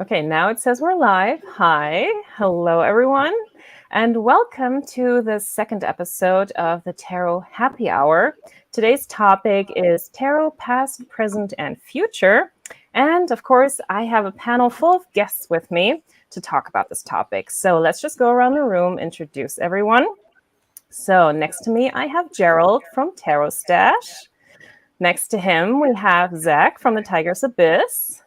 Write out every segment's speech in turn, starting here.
Okay, now it says we're live. Hi, hello everyone, and welcome to the second episode of the Tarot Happy Hour. Today's topic is Tarot Past, Present, and Future. And of course, I have a panel full of guests with me to talk about this topic. So let's just go around the room, introduce everyone. So next to me, I have Gerald from TarotStache. Next to him, we have Zack from the Tiger's Abyss.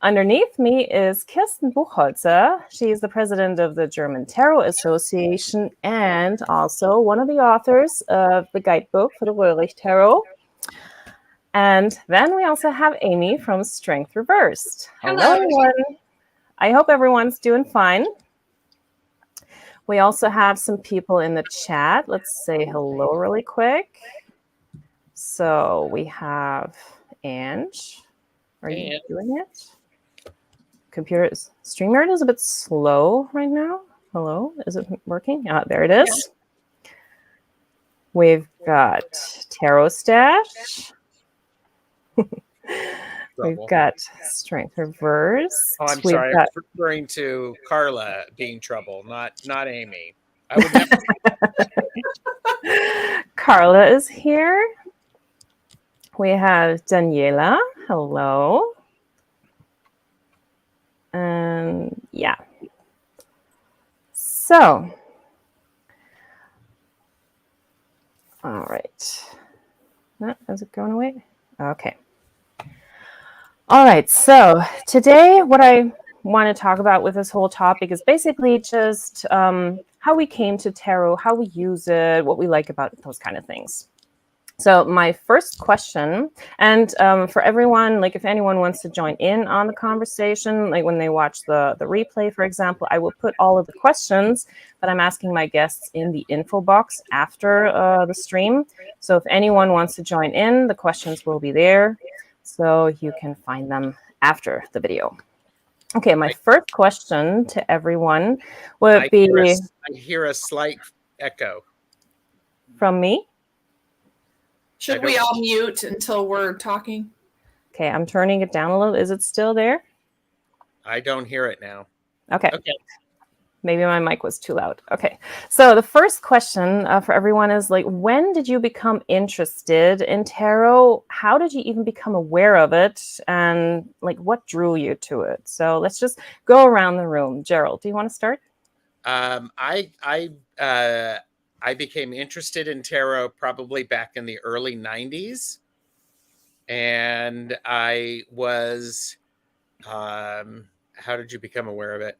Underneath me is Kirsten Buchholzer. She is the president of the German Tarot Association and also one of the authors of the guidebook for the Röhrig Tarot. And then we also have Amy from Strength Reversed. Hello, everyone. I hope everyone's doing fine. We also have some people in the chat. Let's say hello really quick. So we have Ange. Are you doing it? Computer StreamYard is a bit slow right now. Hello, is it working? There it is. Yeah. We've got TarotStache. We've got Strength Reversed. Oh, I'm sorry. I'm referring to Carla being trouble, not Amy. I would never... Carla is here. We have Daniela. Hello. And yeah. So, all right. No, is it going away? Okay. All right. So today, what I want to talk about with this whole topic is basically just how we came to tarot, how we use it, what we like about it, those kind of things. So my first question, and for everyone, like if anyone wants to join in on the conversation, like when they watch the replay, for example, I will put all of the questions that I'm asking my guests in the info box after the stream. So if anyone wants to join in, the questions will be there. So you can find them after the video. Okay, my first question to everyone would be... I hear a slight echo. From me? Should we all mute until we're talking? Okay, I'm turning it down a little. Is it still there? I don't hear it now. Okay. Maybe my mic was too loud. Okay. So the first question for everyone is like, when did you become interested in tarot? How did you even become aware of it? And like, what drew you to it? So let's just go around the room. Gerald, do you want to start? I became interested in tarot probably back in the early 90s. And I was, how did you become aware of it?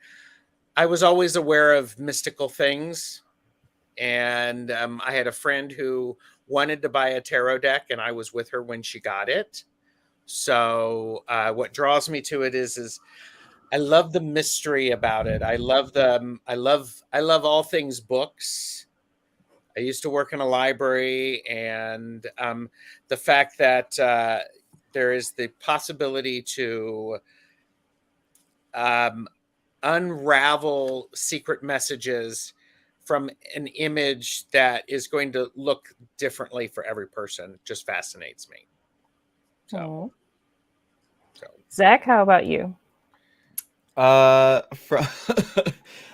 I was always aware of mystical things. And I had a friend who wanted to buy a tarot deck, and I was with her when she got it. So what draws me to it is I love the mystery about it. I love all things books. I used to work in a library, and the fact that there is the possibility to unravel secret messages from an image that is going to look differently for every person just fascinates me. So. Zack, how about you?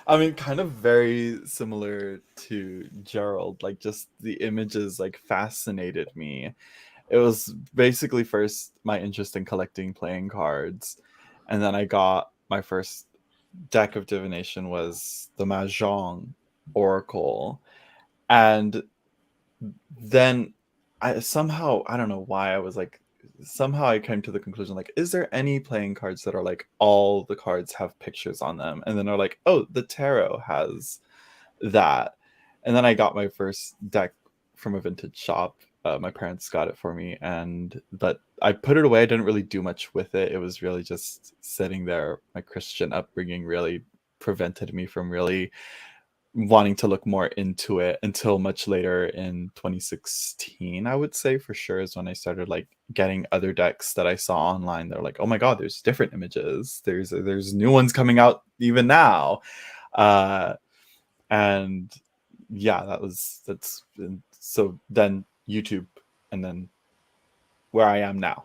I mean, kind of very similar to Gerald. Like, just the images like fascinated me. It was basically first my interest in collecting playing cards, and then I got my first deck of divination was the Mahjong Oracle, and then I don't know why I was like, somehow I came to the conclusion, like, is there any playing cards that are like all the cards have pictures on them? And then they're like, oh, the tarot has that. And then I got my first deck from a vintage shop. My parents got it for me, but I put it away. I didn't really do much with it. It was really just sitting there. My Christian upbringing really prevented me from really wanting to look more into it until much later in 2016, I would say, for sure, is when I started like getting other decks that I saw online. They're like, oh my god, there's different images, there's new ones coming out even now, and yeah, so then YouTube, and then where I am now.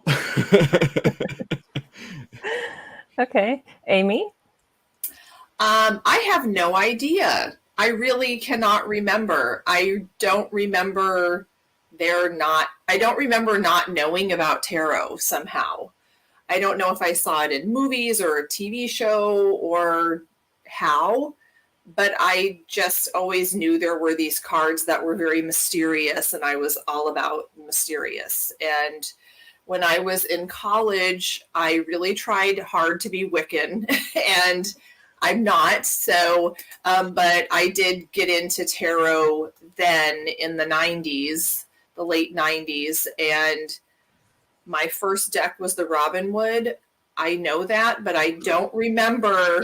Okay. Amy? I have no idea. I really cannot remember. I don't remember not knowing about tarot somehow. I don't know if I saw it in movies or a TV show or how, but I just always knew there were these cards that were very mysterious, and I was all about mysterious. And when I was in college, I really tried hard to be Wiccan, and I'm not. So, but I did get into tarot then in the 90s, the late 90s, and my first deck was the Robinwood. I know that, but I don't remember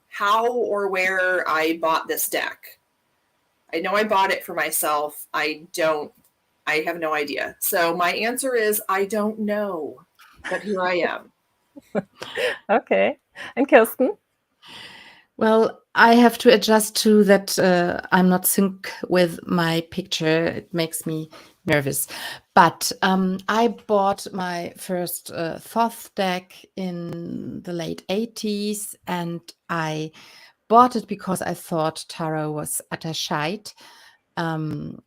how or where I bought this deck. I know I bought it for myself. I have no idea. So my answer is I don't know, but here I am. Okay. And Kirsten? Well, I have to adjust to that. I'm not sync with my picture. It makes me nervous. But I bought my first Thoth deck in the late 80s, and I bought it because I thought tarot was utter shite. And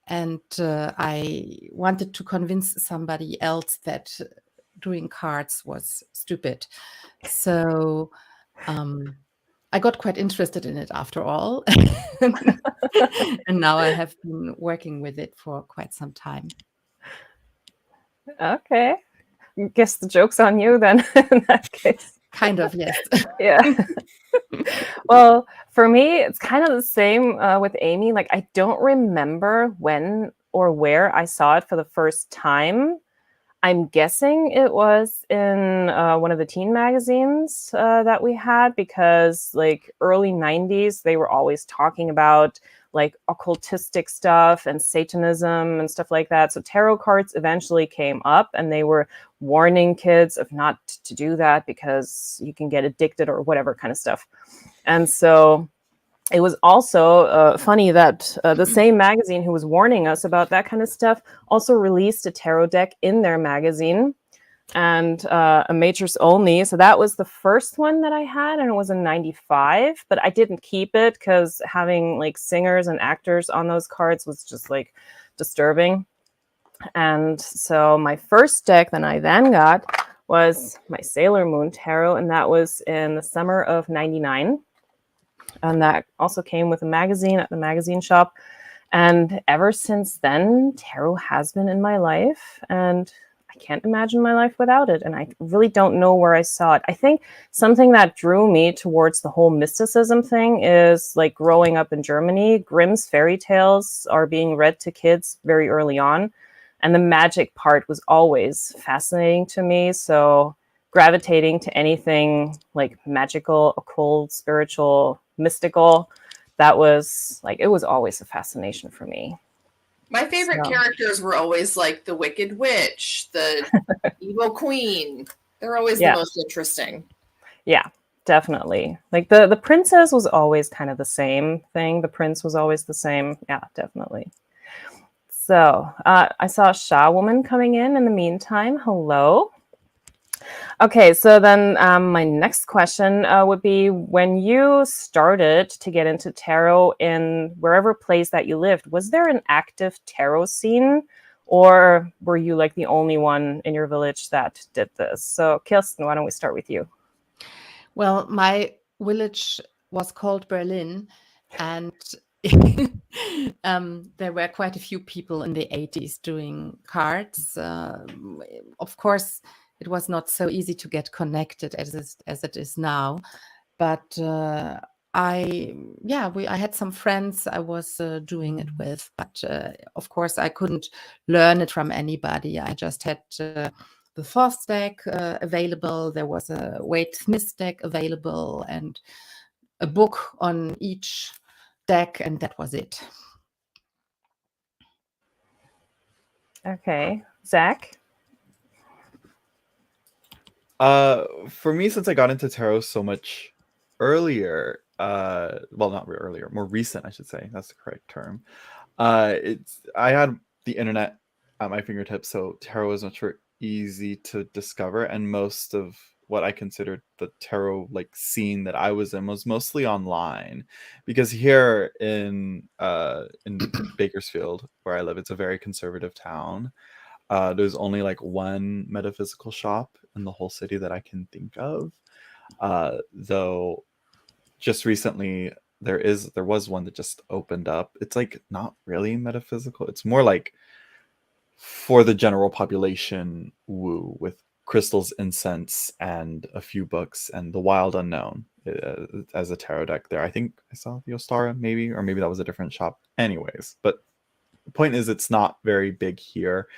I wanted to convince somebody else that doing cards was stupid. So I got quite interested in it after all. And now I have been working with it for quite some time. Okay. Guess the joke's on you then in that case. Kind of, yes. Yeah. Well, for me, it's kind of the same with Amy. Like, I don't remember when or where I saw it for the first time. I'm guessing it was in one of the teen magazines that we had, because like early 90s, they were always talking about like occultistic stuff and Satanism and stuff like that. So tarot cards eventually came up, and they were warning kids of not to do that because you can get addicted or whatever kind of stuff. And so it was also funny that the same magazine who was warning us about that kind of stuff also released a tarot deck in their magazine, and a matrix only. So that was the first one that I had, and it was in 95, but I didn't keep it because having like singers and actors on those cards was just like disturbing. And so my first deck that I then got was my Sailor Moon Tarot, and that was in the summer of 99. And that also came with a magazine at the magazine shop. And ever since then, tarot has been in my life, and I can't imagine my life without it. And I really don't know where I saw it. I think something that drew me towards the whole mysticism thing is like growing up in Germany, Grimm's fairy tales are being read to kids very early on. And the magic part was always fascinating to me. So gravitating to anything like magical, occult, spiritual, mystical, that was like, it was always a fascination for me. My favorite characters were always like the Wicked Witch, the Evil Queen. They're always the most interesting. Yeah, definitely. Like the princess was always kind of the same thing. The prince was always the same. Yeah, definitely. So I saw a Sha woman coming in the meantime. Hello. Okay, so then my next question would be, when you started to get into tarot in wherever place that you lived, was there an active tarot scene, or were you like the only one in your village that did this? So Kirsten, why don't we start with you? Well, my village was called Berlin, and there were quite a few people in the 80s doing cards. Of course, it was not so easy to get connected as it is now, but I had some friends I was doing it with, but of course I couldn't learn it from anybody. I just had the Thoth deck available. There was a Wade Smith deck available and a book on each deck, and that was it. Okay, Zack? For me, since I got into tarot so much earlier, well, not earlier, more recent, I should say. That's the correct term. I had the internet at my fingertips, so tarot was much more easy to discover, and most of what I considered the tarot like scene that I was in was mostly online, because here in Bakersfield, where I live, it's a very conservative town. There's only like one metaphysical shop in the whole city that I can think of. Though just recently there was one that just opened up. It's like not really metaphysical. It's more like for the general population woo, with crystals, incense, and a few books, and the Wild Unknown as a tarot deck there. I think I saw the Ostara maybe, or maybe that was a different shop. Anyways, but the point is it's not very big here.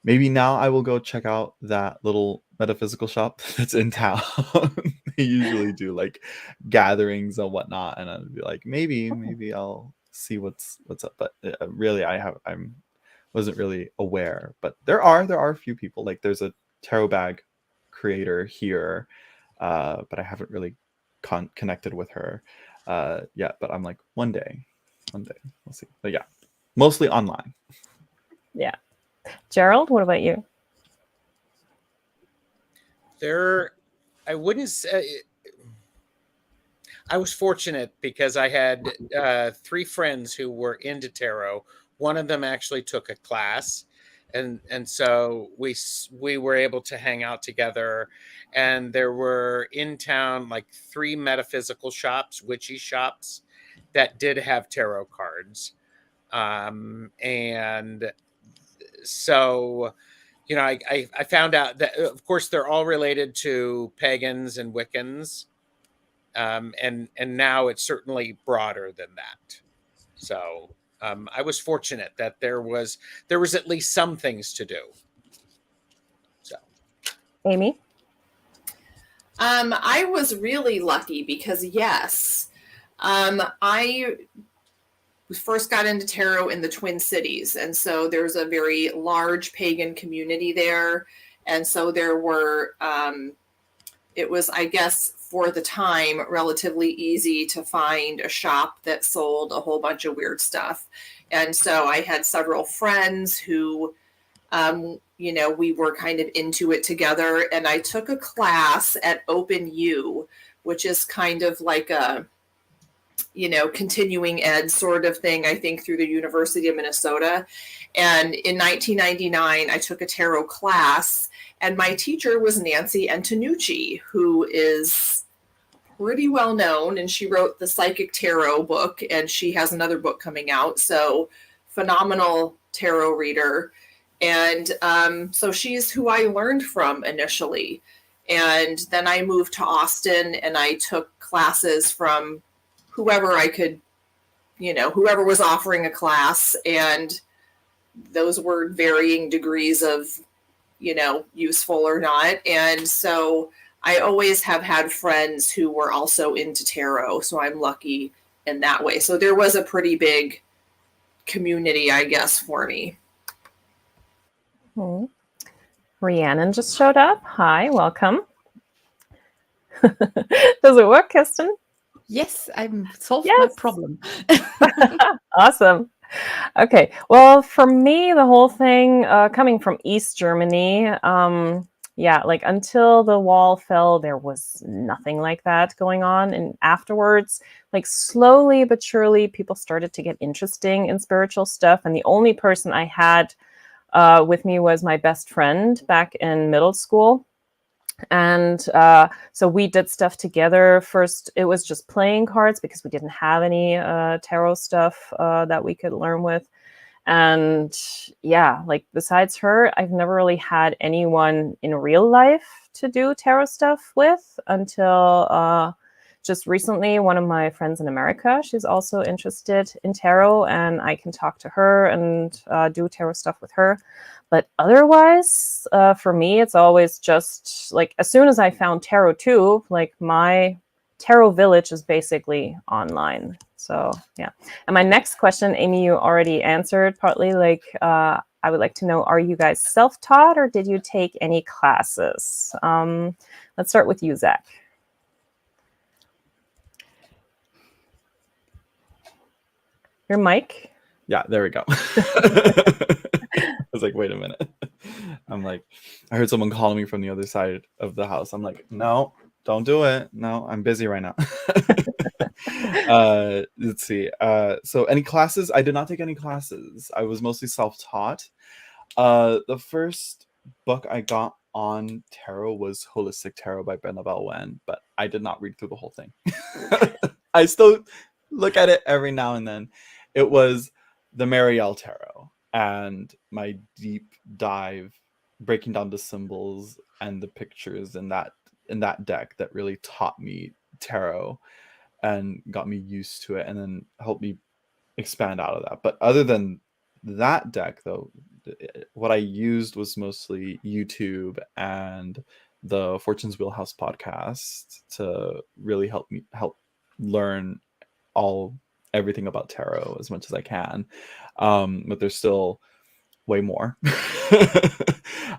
Maybe now I will go check out that little metaphysical shop that's in town. They usually do like gatherings and whatnot, and I'd be like, maybe I'll see what's up. But really, I'm wasn't really aware. But there are a few people. Like there's a tarot bag creator here, but I haven't really connected with her yet. But I'm like, one day we'll see. But yeah, mostly online. Yeah. Gerald, what about you? I wouldn't say, I was fortunate because I had 3 friends who were into tarot. One of them actually took a class, and so we were able to hang out together. And there were in town like 3 metaphysical shops, witchy shops, that did have tarot cards. And so, you know, I found out that, of course, they're all related to pagans and Wiccans. And now it's certainly broader than that. So I was fortunate that there was at least some things to do. So, Amy? I was really lucky because, yes, I first got into tarot in the Twin Cities. And so there's a very large pagan community there. And so there were, it was, I guess, for the time, relatively easy to find a shop that sold a whole bunch of weird stuff. And so I had several friends who, you know, we were kind of into it together. And I took a class at Open U, which is kind of like a, you know, continuing ed sort of thing, I think, through the University of Minnesota. And in 1999, I took a tarot class, and my teacher was Nancy Antonucci, who is pretty well known, and she wrote the Psychic Tarot book, and she has another book coming out. So phenomenal tarot reader. And so she's who I learned from initially. And then I moved to Austin, and I took classes from whoever I could, you know, whoever was offering a class. And those were varying degrees of, you know, useful or not. And so I always have had friends who were also into tarot. So I'm lucky in that way. So there was a pretty big community, I guess, for me. Rhiannon just showed up. Hi, welcome. Does it work, Kirsten? Yes, I'm solved my problem. Awesome. Okay. Well, for me, the whole thing coming from East Germany, yeah, like until the wall fell, there was nothing like that going on. And afterwards, like slowly but surely, people started to get interesting in spiritual stuff. And the only person I had with me was my best friend back in middle school. And so we did stuff together. First, it was just playing cards because we didn't have any tarot stuff that we could learn with. And yeah, like besides her, I've never really had anyone in real life to do tarot stuff with until just recently. One of my friends in America, she's also interested in tarot, and I can talk to her and do tarot stuff with her. But otherwise, for me, it's always just like as soon as I found tarot too, like my tarot village is basically online. So yeah. And my next question, Amy, you already answered partly. Like, I would like to know: are you guys self-taught or did you take any classes? Let's start with you, Zack. Your mic. Yeah, there we go. was like, wait a minute. I'm like, I heard someone calling me from the other side of the house. I'm like, no, don't do it. No, I'm busy right now. Let's see. So any classes? I did not take any classes. I was mostly self-taught. The first book I got on tarot was Holistic Tarot by Benabel Wen, but I did not read through the whole thing. I still look at it every now and then. It was the Marielle Tarot and my deep dive breaking down the symbols and the pictures in that deck that really taught me tarot and got me used to it and then helped me expand out of that. But other than that deck, though, what I used was mostly YouTube and the Fortune's Wheelhouse podcast to really help learn everything about tarot as much as I can. But there's still way more.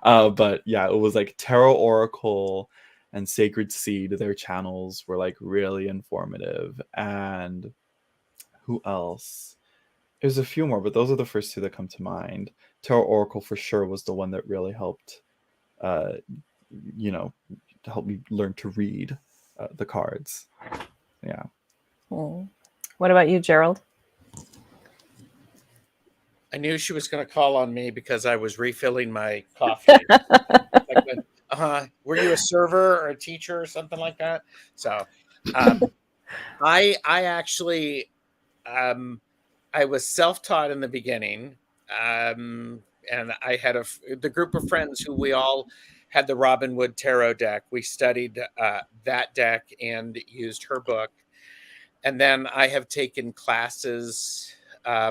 But yeah, it was like Tarot Oracle and Sacred Seed. Their channels were like really informative. And who else? There's a few more, but those are the first two that come to mind. Tarot Oracle for sure was the one that really helped, to help me learn to read the cards. Yeah. Hmm. What about you, Gerald? I knew she was going to call on me because I was refilling my coffee. Were you a server or a teacher or something like that? So, I actually, I was self-taught in the beginning, and I had the group of friends who we all had the Robin Wood Tarot deck. We studied that deck and used her book, and then I have taken classes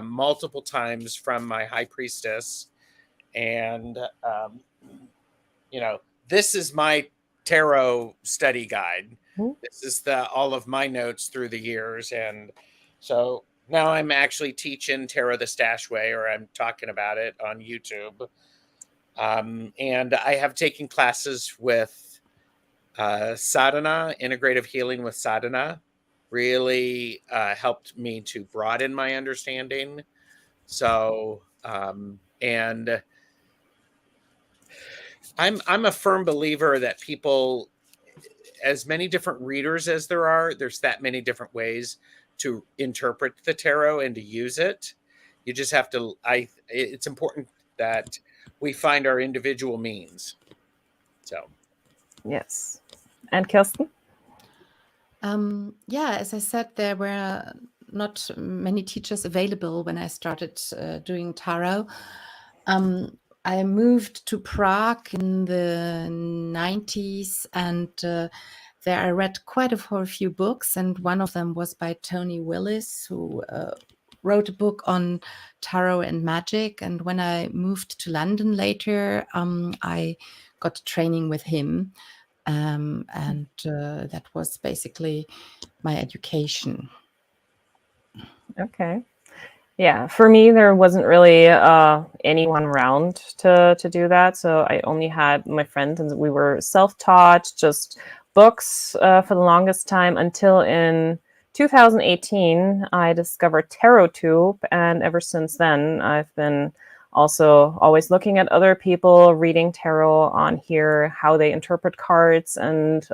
multiple times from my high priestess, and this is my tarot study guide. This is all of my notes through the years, and so now I'm actually teaching Tarot the Stash Way, or I'm talking about it on YouTube. And I have taken classes with sadhana, integrative healing with sadhana. Really helped me to broaden my understanding. So, and I'm a firm believer that people, as many different readers as there's that many different ways to interpret the tarot and to use it. You just have to, it's important that we find our individual means. So. Yes. And Kirsten? Yeah, as I said, there were not many teachers available when I started doing tarot. I moved to Prague in the 90s, and there I read quite a few books, and one of them was by Tony Willis, who wrote a book on tarot and magic. And when I moved to London later, I got training with him. And that was basically my education. Okay. Yeah, for me, there wasn't really anyone around to do that. So I only had my friends, and we were self-taught, just books for the longest time until in 2018, I discovered TarotTube. And ever since then, I've been also always looking at other people reading tarot on here, how they interpret cards and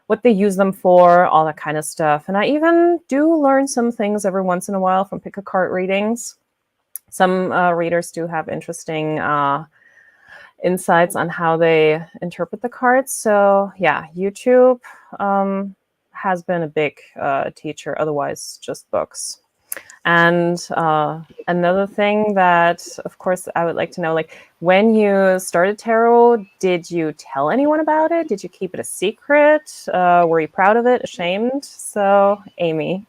what they use them for, all that kind of stuff. And I even do learn some things every once in a while from pick-a-card readings. Some readers do have interesting insights on how they interpret the cards. So yeah, YouTube has been a big teacher, otherwise just books. And another thing that, of course, I would like to know, like, when you started tarot, did you tell anyone about it? Did you keep it a secret? Were you proud of it, ashamed? So, Amy.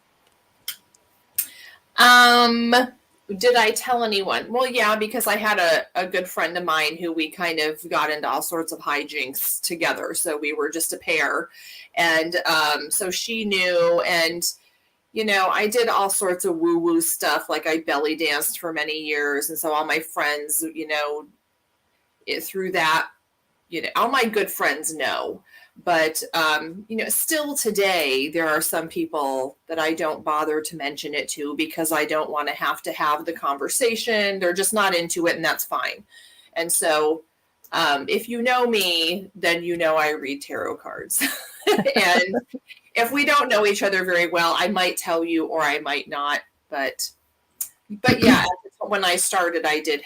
Did I tell anyone? Well, yeah, because I had a good friend of mine who we kind of got into all sorts of hijinks together. So we were just a pair. And so she knew, and I did all sorts of woo-woo stuff. Like I belly danced for many years. And so all my friends, through that all my good friends know. But, still today, there are some people that I don't bother to mention it to because I don't want to have the conversation. They're just not into it, and that's fine. And so if you know me, then I read tarot cards. And if we don't know each other very well, I might tell you or I might not. But yeah, when I started, I did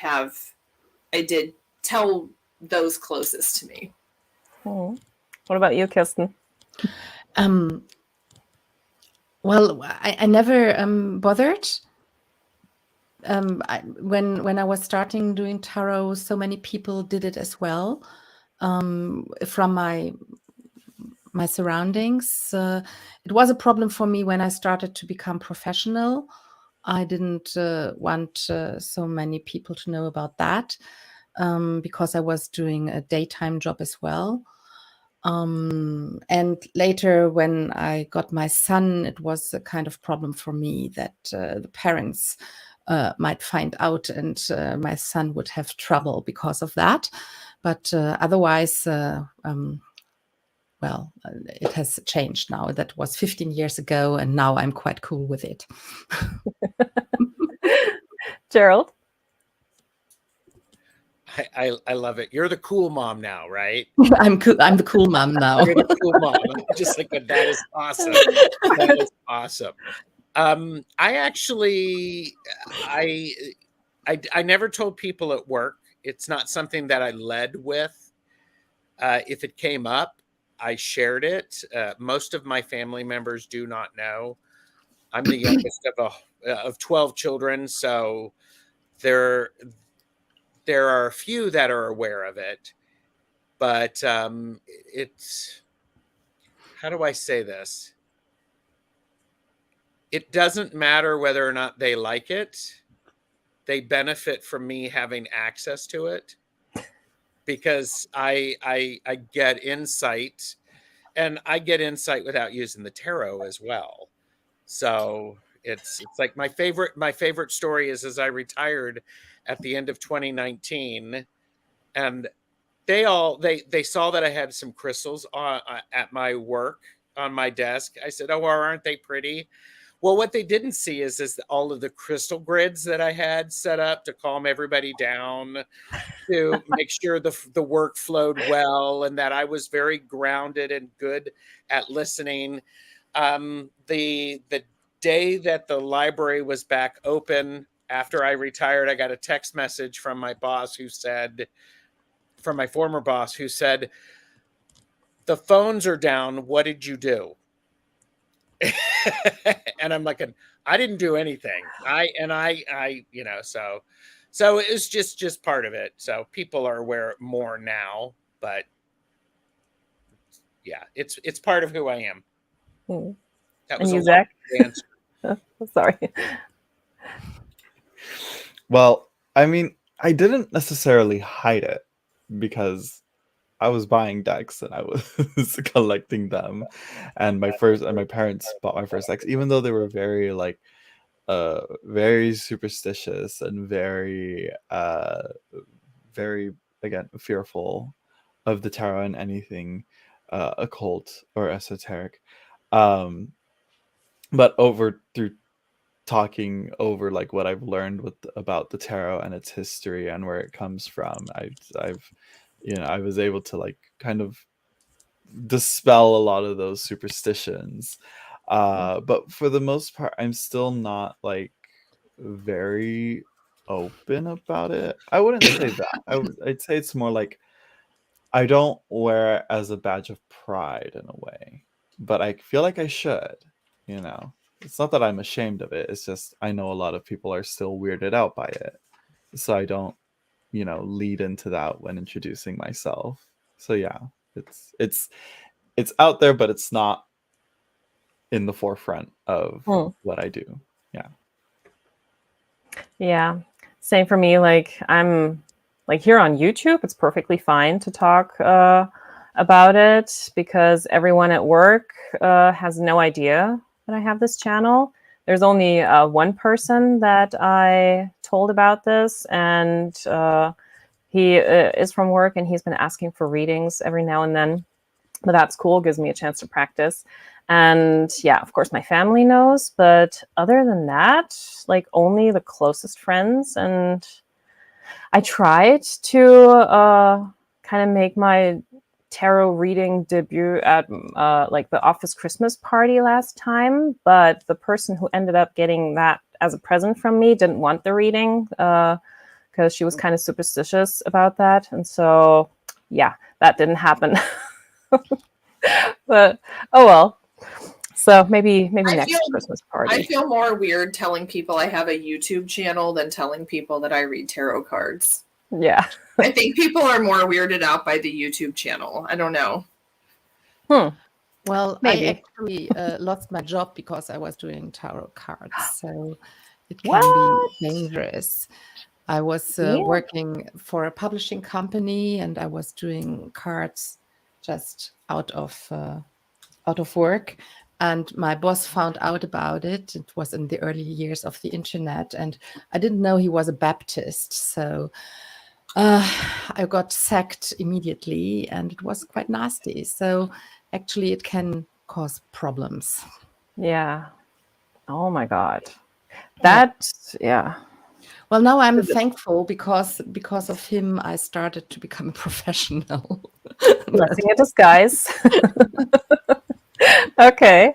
tell those closest to me. Oh. What about you, Kirsten? Well, I never bothered. When I was starting doing tarot, so many people did it as well. From my surroundings, it was a problem for me when I started to become professional. I didn't want so many people to know about that because I was doing a daytime job as well. And later, when I got my son, it was a kind of problem for me that the parents might find out, and my son would have trouble because of that. But otherwise, well, it has changed now. That was 15 years ago, and now I'm quite cool with it. Gerald? I love it. You're the cool mom now, right? I'm cool. I'm the cool mom now. You're the cool mom. I'm just like, that is awesome. That is awesome. I actually, I never told people at work. It's not something that I led with. If it came up, I shared it. Most of my family members do not know. I'm the youngest of 12 children, so there are a few that are aware of it, but it's, how do I say this? It doesn't matter whether or not they like it. They benefit from me having access to it because I get insight, and I get insight without using the tarot as well. So it's like my favorite story is, as I retired at the end of 2019, and they saw that I had some crystals at my work on my desk. I said, "Oh, aren't they pretty?" Well, what they didn't see is all of the crystal grids that I had set up to calm everybody down, to make sure the work flowed well, and that I was very grounded and good at listening. The day that the library was back open after I retired, I got a text message from my boss from my former boss who said, "The phones are down. What did you do?" And I'm like, I didn't do anything. So it was just part of it. So people are aware more now, but yeah, it's part of who I am. Hmm. That was And you, a Zack? long answer. Sorry. Well, I mean, I didn't necessarily hide it because I was buying decks and I was collecting them, and my parents bought my first decks, even though they were very very superstitious and very very, again, fearful of the tarot and anything occult or esoteric. But through talking over like what I've learned about the tarot and its history and where it comes from, I was able to like kind of dispel a lot of those superstitions. But for the most part, I'm still not like very open about it. I wouldn't say that. I'd say it's more like I don't wear it as a badge of pride in a way, but I feel like I should, you know. It's not that I'm ashamed of it. It's just I know a lot of people are still weirded out by it. So I don't, lead into that when introducing myself. So yeah, it's out there, but it's not in the forefront of what I do. Yeah. Yeah. Same for me. Like I'm like here on YouTube, it's perfectly fine to talk about it because everyone at work has no idea that I have this channel. There's only one person that I told about this, and He is from work, and he's been asking for readings every now and then. But that's cool. Gives me a chance to practice. And yeah, of course, my family knows. But other than that, like only the closest friends. And I tried to kind of make my tarot reading debut at like the office Christmas party last time. But the person who ended up getting that as a present from me didn't want the reading because she was kind of superstitious about that. And so, yeah, that didn't happen. But oh well. So maybe next Christmas party. I feel more weird telling people I have a YouTube channel than telling people that I read tarot cards. Yeah. I think people are more weirded out by the YouTube channel. I don't know. Well, Maybe. I actually lost my job because I was doing tarot cards, so it can What? be dangerous. I was Yeah. working for a publishing company, and I was doing cards just out of work. And my boss found out about it. It was in the early years of the internet, and I didn't know he was a Baptist, so I got sacked immediately, and it was quite nasty. So actually, it can cause problems. Yeah. Oh my God. That, yeah. Well, now I'm thankful because of him, I started to become a professional. Blessing in disguise. Okay.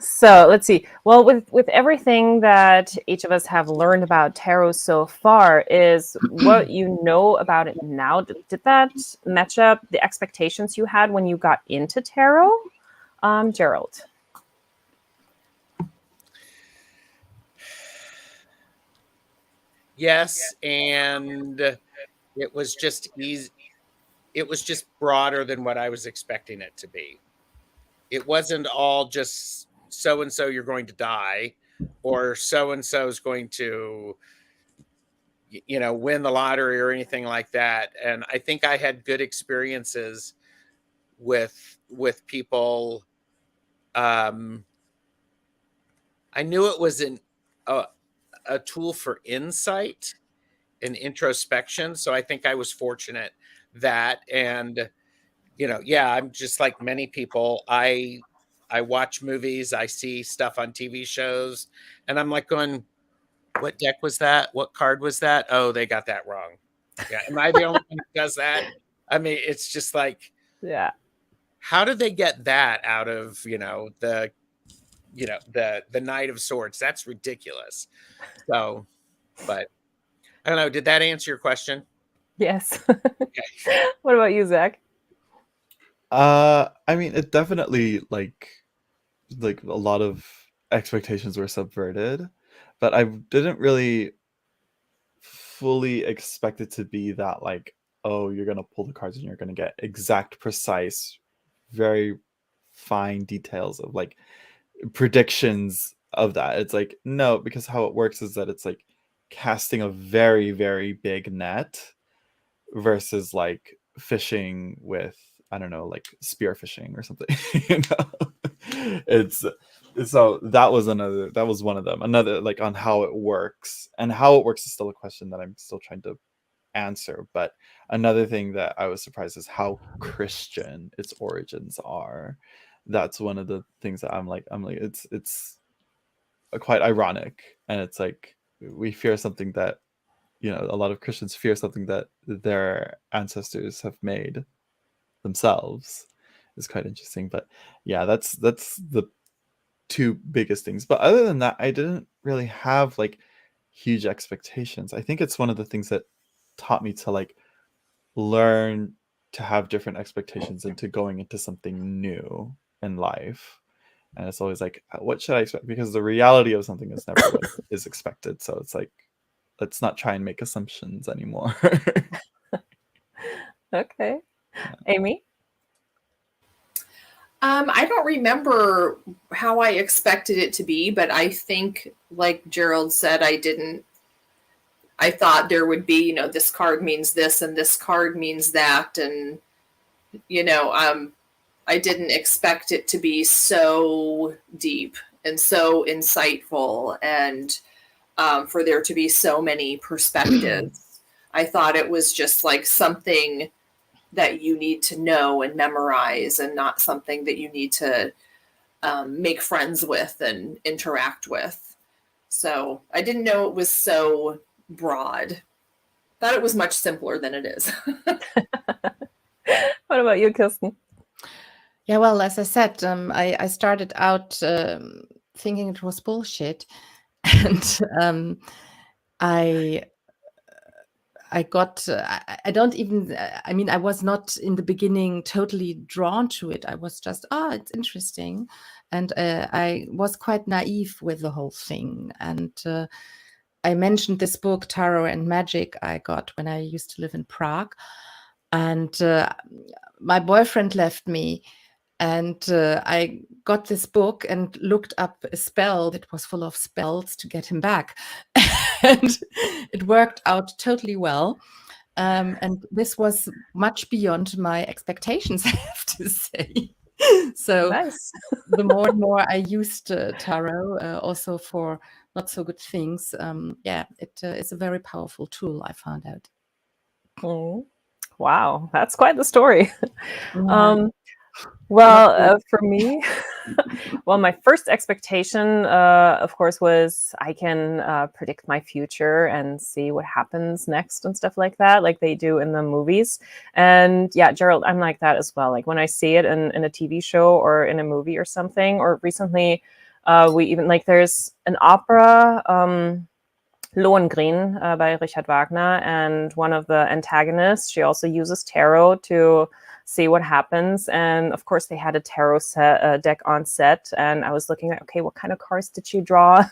So let's see. Well, with everything that each of us have learned about tarot so far, is what you know about it now, did that match up the expectations you had when you got into tarot? Gerald. Yes, and it was just easy. It was just broader than what I was expecting it to be. It wasn't all just so and so you're going to die, or so and so is going to, win the lottery or anything like that. And I think I had good experiences with people. I knew it was a tool for insight and introspection. So I think I was fortunate that, and yeah, I'm just like many people. I watch movies, I see stuff on TV shows, and I'm like going, what deck was that? What card was that? Oh, they got that wrong. Yeah. Am I the only one who does that? I mean, it's just like, Yeah. how did they get that out of, the Knight of Swords? That's ridiculous. So, but I don't know. Did that answer your question? Yes. Okay. What about you, Zack? I mean, it definitely like a lot of expectations were subverted, but I didn't really fully expect it to be that like, oh, you're gonna pull the cards and you're gonna get exact, precise, very fine details of like predictions of that. It's like, no, because how it works is that it's like casting a very, very big net versus like fishing with, I don't know, like spear fishing or something. It's so that was one of them. Another, like, on how it works, and how it works is still a question that I'm still trying to answer. But another thing that I was surprised is how Christian its origins are. That's one of the things that I'm like it's quite ironic, and it's like we fear something that, a lot of Christians fear something that their ancestors have made themselves. Is quite interesting. But yeah, that's the two biggest things. But other than that, I didn't really have like huge expectations. I think it's one of the things that taught me to like learn to have different expectations into going into something new in life. And it's always like, what should I expect? Because the reality of something is never what is expected. So it's like, let's not try and make assumptions anymore. Okay. Amy? I don't remember how I expected it to be, but I think, like Gerald said, I thought there would be, this card means this and this card means that. And, I didn't expect it to be so deep and so insightful, and for there to be so many perspectives. I thought it was just like something that you need to know and memorize, and not something that you need to make friends with and interact with. So I didn't know it was so broad. Thought it was much simpler than it is. What about you, Kirsten? Yeah, well, as I said, I started out thinking it was bullshit, and I got, I don't even, I mean, I was not in the beginning totally drawn to it. I was just, it's interesting. And I was quite naive with the whole thing. And I mentioned this book, Tarot and Magic, I got when I used to live in Prague. And my boyfriend left me. And I got this book and looked up a spell that was full of spells to get him back. And it worked out totally well. And this was much beyond my expectations, I have to say. So Nice. the more and more I used tarot, also for not so good things, it is a very powerful tool, I found out. Wow, that's quite the story. Yeah. Well, for me, well, my first expectation, of course, was I can predict my future and see what happens next and stuff like that, like they do in the movies. And yeah, Gerald, I'm like that as well. Like when I see it in a TV show or in a movie or something, or recently, we even like there's an opera, Lohengrin by Richard Wagner, and one of the antagonists, she also uses tarot to see what happens. And of course, they had a tarot deck on set, and I was looking at, okay, what kind of cards did she draw?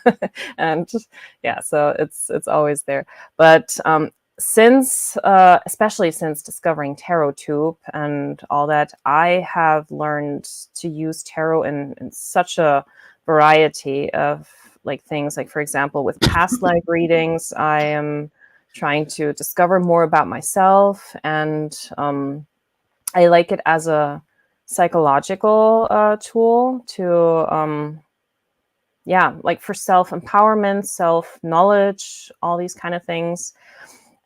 And yeah, so it's always there. But since, especially since discovering TarotTube and all that, I have learned to use tarot in such a variety of like things. Like for example, with past life readings, I am trying to discover more about myself, and I like it as a psychological tool to like for self-empowerment, self-knowledge, all these kind of things.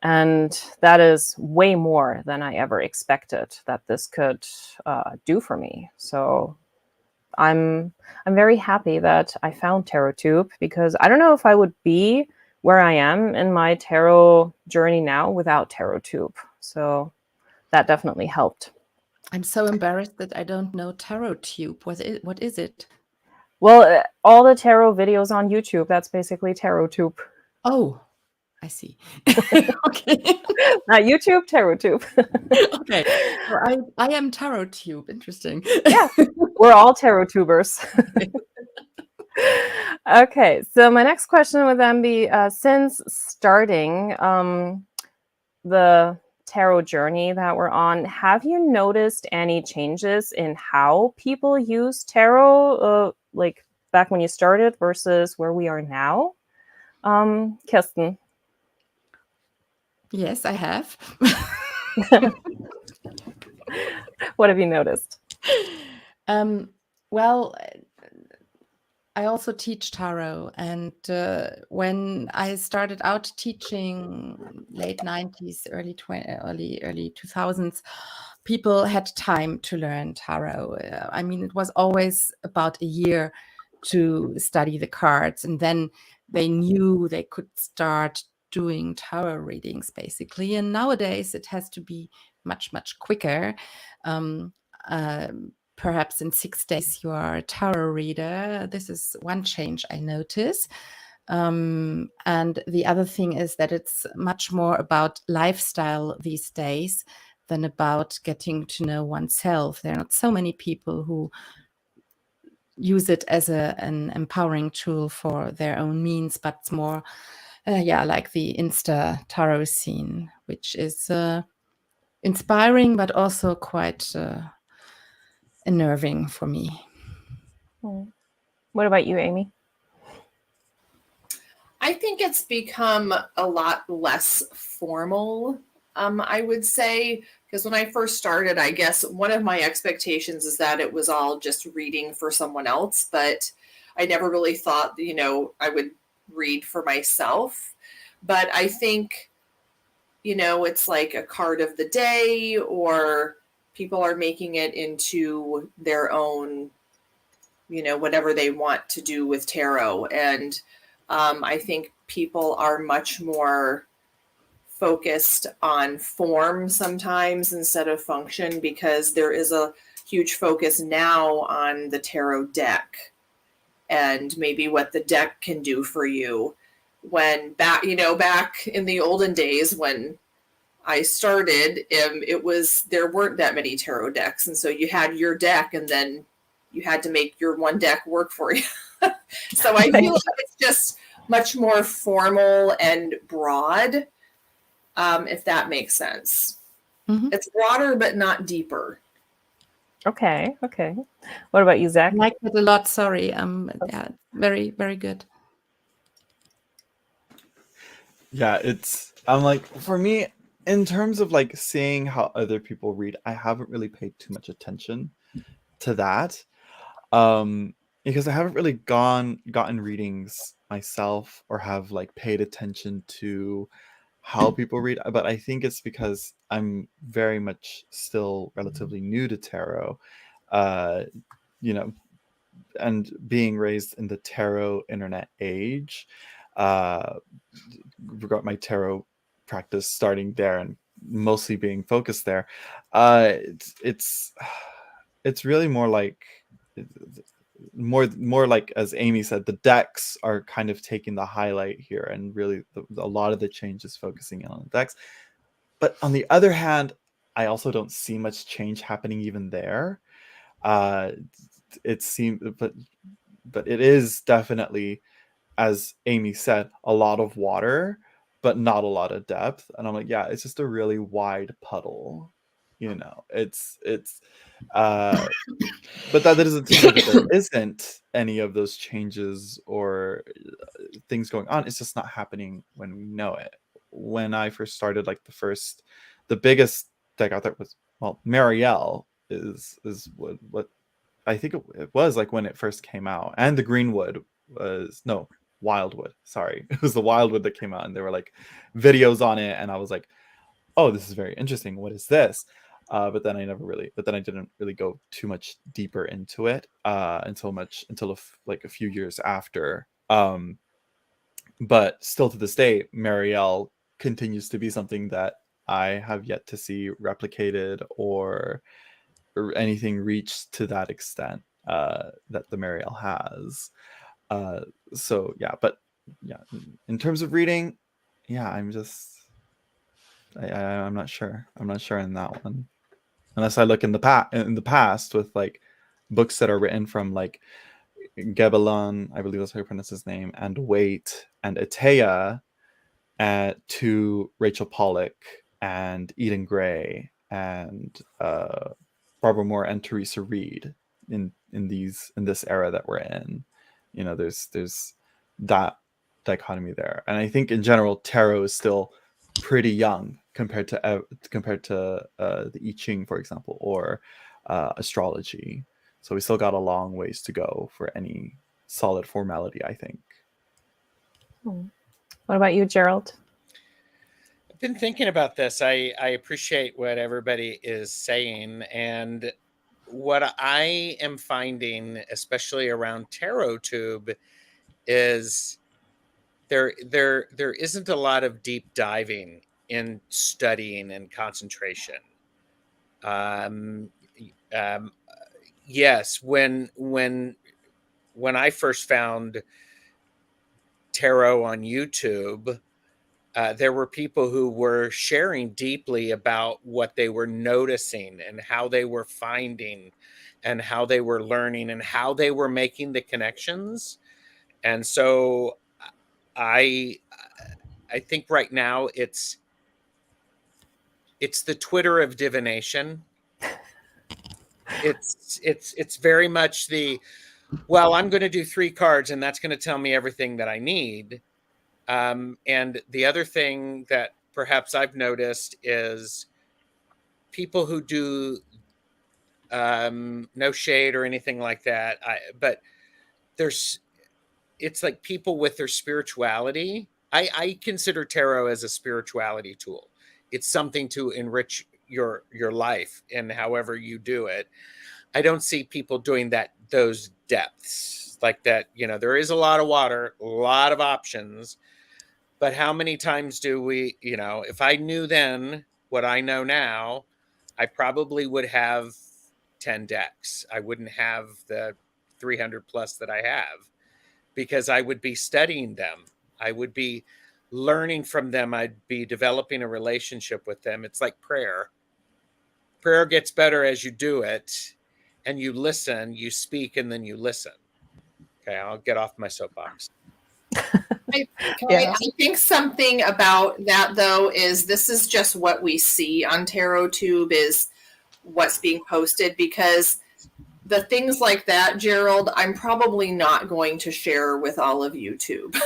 And that is way more than I ever expected that this could do for me. So I'm very happy that I found TarotTube, because I don't know if I would be where I am in my tarot journey now without TarotTube. So that definitely helped. I'm so embarrassed that I don't know TarotTube. What is it? Well, all the tarot videos on YouTube, that's basically TarotTube. Oh, I see. Okay. Not YouTube, TarotTube. Okay. Well, I am TarotTube. Interesting. Yeah, we're all TarotTubers. Okay, so my next question would then be, since starting the tarot journey that we're on, have you noticed any changes in how people use tarot, like back when you started versus where we are now? Kirsten. Yes, I have. What have you noticed? Well, I also teach tarot, and when I started out teaching late 90s, early 2000s, people had time to learn tarot. I mean, it was always about a year to study the cards, and then they knew they could start doing tarot readings, basically. And nowadays it has to be much, much quicker. Perhaps in 6 days you are a tarot reader. This is one change I notice. And the other thing is that it's much more about lifestyle these days than about getting to know oneself. There are not so many people who use it as an empowering tool for their own means, but it's more, like the Insta tarot scene, which is inspiring, but also quite unnerving for me. What about you, Amy? I think it's become a lot less formal, I would say, because when I first started, I guess one of my expectations is that it was all just reading for someone else, but I never really thought, I would read for myself. But I think it's like a card of the day, or people are making it into their own, whatever they want to do with tarot. And I think people are much more focused on form sometimes instead of function, because there is a huge focus now on the tarot deck and maybe what the deck can do for you. When back in the olden days when I started, there weren't that many tarot decks, and so you had your deck, and then you had to make your one deck work for you. So I feel like it's just much more formal and broad, if that makes sense. Mm-hmm. It's broader but not deeper. Okay. What about you, Zack? I like it a lot. Sorry. Yeah, very, very good. Yeah, I'm like, for me, in terms of like seeing how other people read, I haven't really paid too much attention to that. Because I haven't really gotten readings myself or have like paid attention to how people read, but I think it's because I'm very much still relatively new to tarot, you know, and being raised in the tarot internet age. Got my tarot practice starting there and mostly being focused there. It's really more like more like, as Amy said, the decks are kind of taking the highlight here, and really a lot of the change is focusing in on the decks. But on the other hand, I also don't see much change happening even there. It seems, but it is definitely, as Amy said, a lot of water, but not a lot of depth. And I'm like, yeah, it's just a really wide puddle. It's but that doesn't mean that there isn't any of those changes or things going on. It's just not happening when we know it. When I first started, like the biggest deck out there was, well, Marielle is what I think it was like when it first came out, and the Greenwood was, no, Wildwood. Sorry, it was the Wildwood that came out, and there were like videos on it, and I was like, oh, this is very interesting. What is this? But then I didn't really go too much deeper into it until like a few years after. But still to this day, Marielle continues to be something that I have yet to see replicated or anything reached to that extent that the Marielle has. So yeah, but yeah, in terms of reading, yeah, I'm not sure. I'm not sure in that one, unless I look in the past with like books that are written from like Gebelon, I believe that's how you pronounce his name, and Waite and Atea, to Rachel Pollack and Eden Gray and Barbara Moore and Teresa Reed in this era that we're in. There's that dichotomy there, and I think in general tarot is still pretty young compared to the I Ching, for example, or astrology. So we still got a long ways to go for any solid formality, I think. What about you, Gerald? I've been thinking about this. I appreciate what everybody is saying, and what I am finding, especially around TarotTube, is there isn't a lot of deep diving in studying and concentration. Yes, when I first found tarot on YouTube, there were people who were sharing deeply about what they were noticing and how they were finding and how they were learning and how they were making the connections. And so I think right now it's the Twitter of divination. It's very much well, I'm going to do 3 cards and that's going to tell me everything that I need. And the other thing that perhaps I've noticed is people who do no shade or anything like that, but it's like people with their spirituality. I consider tarot as a spirituality tool. it's something to enrich your life and however you do it. I don't see people doing those depths like that. There is a lot of water, a lot of options, but how many times do we, if I knew then what I know now, I probably would have 10 decks. I wouldn't have the 300 plus that I have, because I would be studying them. I would be learning from them. I'd be developing a relationship with them. It's like prayer. Prayer gets better as you do it, and you listen, you speak, and then you listen. Okay, I'll get off my soapbox. I think something about that, though, is this is just what we see on TarotTube is what's being posted, because the things like that, Gerald, I'm probably not going to share with all of YouTube.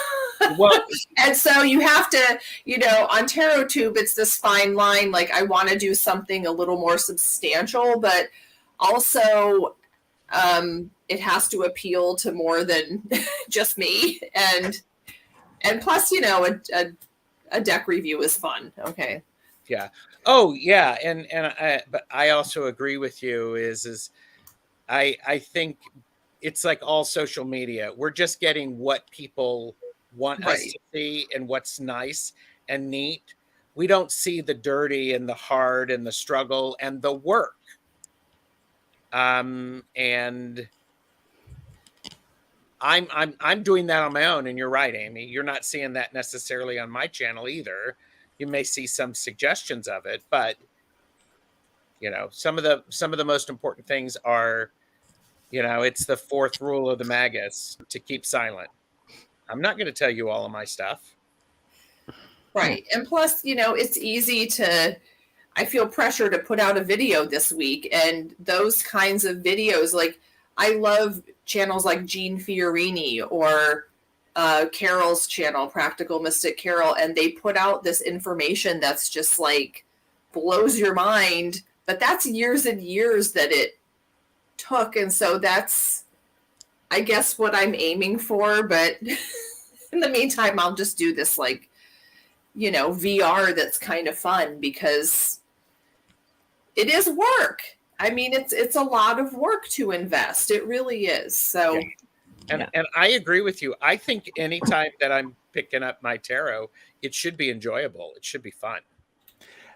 Well, and so you have to, on TarotTube, it's this fine line. Like, I want to do something a little more substantial, but also it has to appeal to more than just me. And plus, a deck review is fun. Okay. Yeah. Oh, yeah. But I also agree with you is I think it's like all social media. We're just getting what people want us to see and what's nice and neat. We don't see the dirty and the hard and the struggle and the work. And I'm doing that on my own. And you're right, Amy. You're not seeing that necessarily on my channel either. You may see some suggestions of it, but some of the most important things are, it's the fourth rule of the Magus, to keep silent. I'm not going to tell you all of my stuff. Right. And plus, it's easy I feel pressure to put out a video this week, and those kinds of videos, like, I love channels like Jean Fiorini or Carol's channel, Practical Mystic Carol, and they put out this information that's just like blows your mind, but that's years and years that it took. And so that's, I guess, what I'm aiming for. But in the meantime, I'll just do this VR that's kind of fun, because it is work. I mean, it's a lot of work to invest. It really is. So, and I agree with you. I think anytime that I'm picking up my tarot, it should be enjoyable. It should be fun.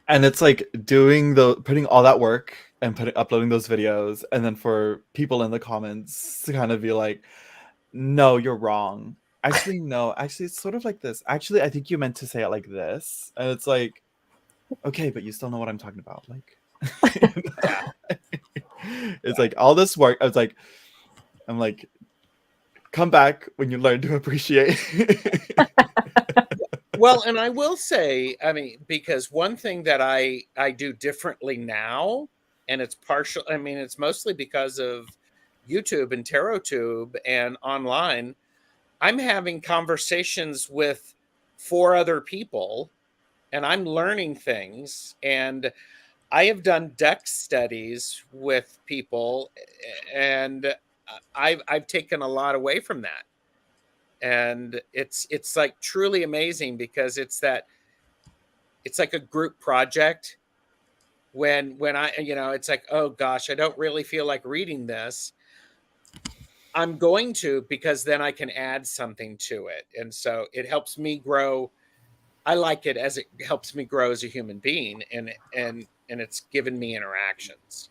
And it's like putting all that work and uploading those videos, and then for people in the comments to kind of be like, "No, you're wrong. Actually, no. Actually, it's sort of like this. Actually, I think you meant to say it like this." And it's like, okay, but you still know what I'm talking about. Like, it's like all this work. I'm like, come back when you learn to appreciate. Well, and I will say, I mean, because one thing that I do differently now, and it's mostly because of YouTube and TarotTube and online, I'm having conversations with 4 other people, and I'm learning things, and I have done deck studies with people, and I've taken a lot away from that. And it's like truly amazing, because it's like a group project. When I, it's like, oh gosh, I don't really feel like reading this. I'm going to, because then I can add something to it. And so it helps me grow. I like it as it helps me grow as a human being, and it's given me interactions.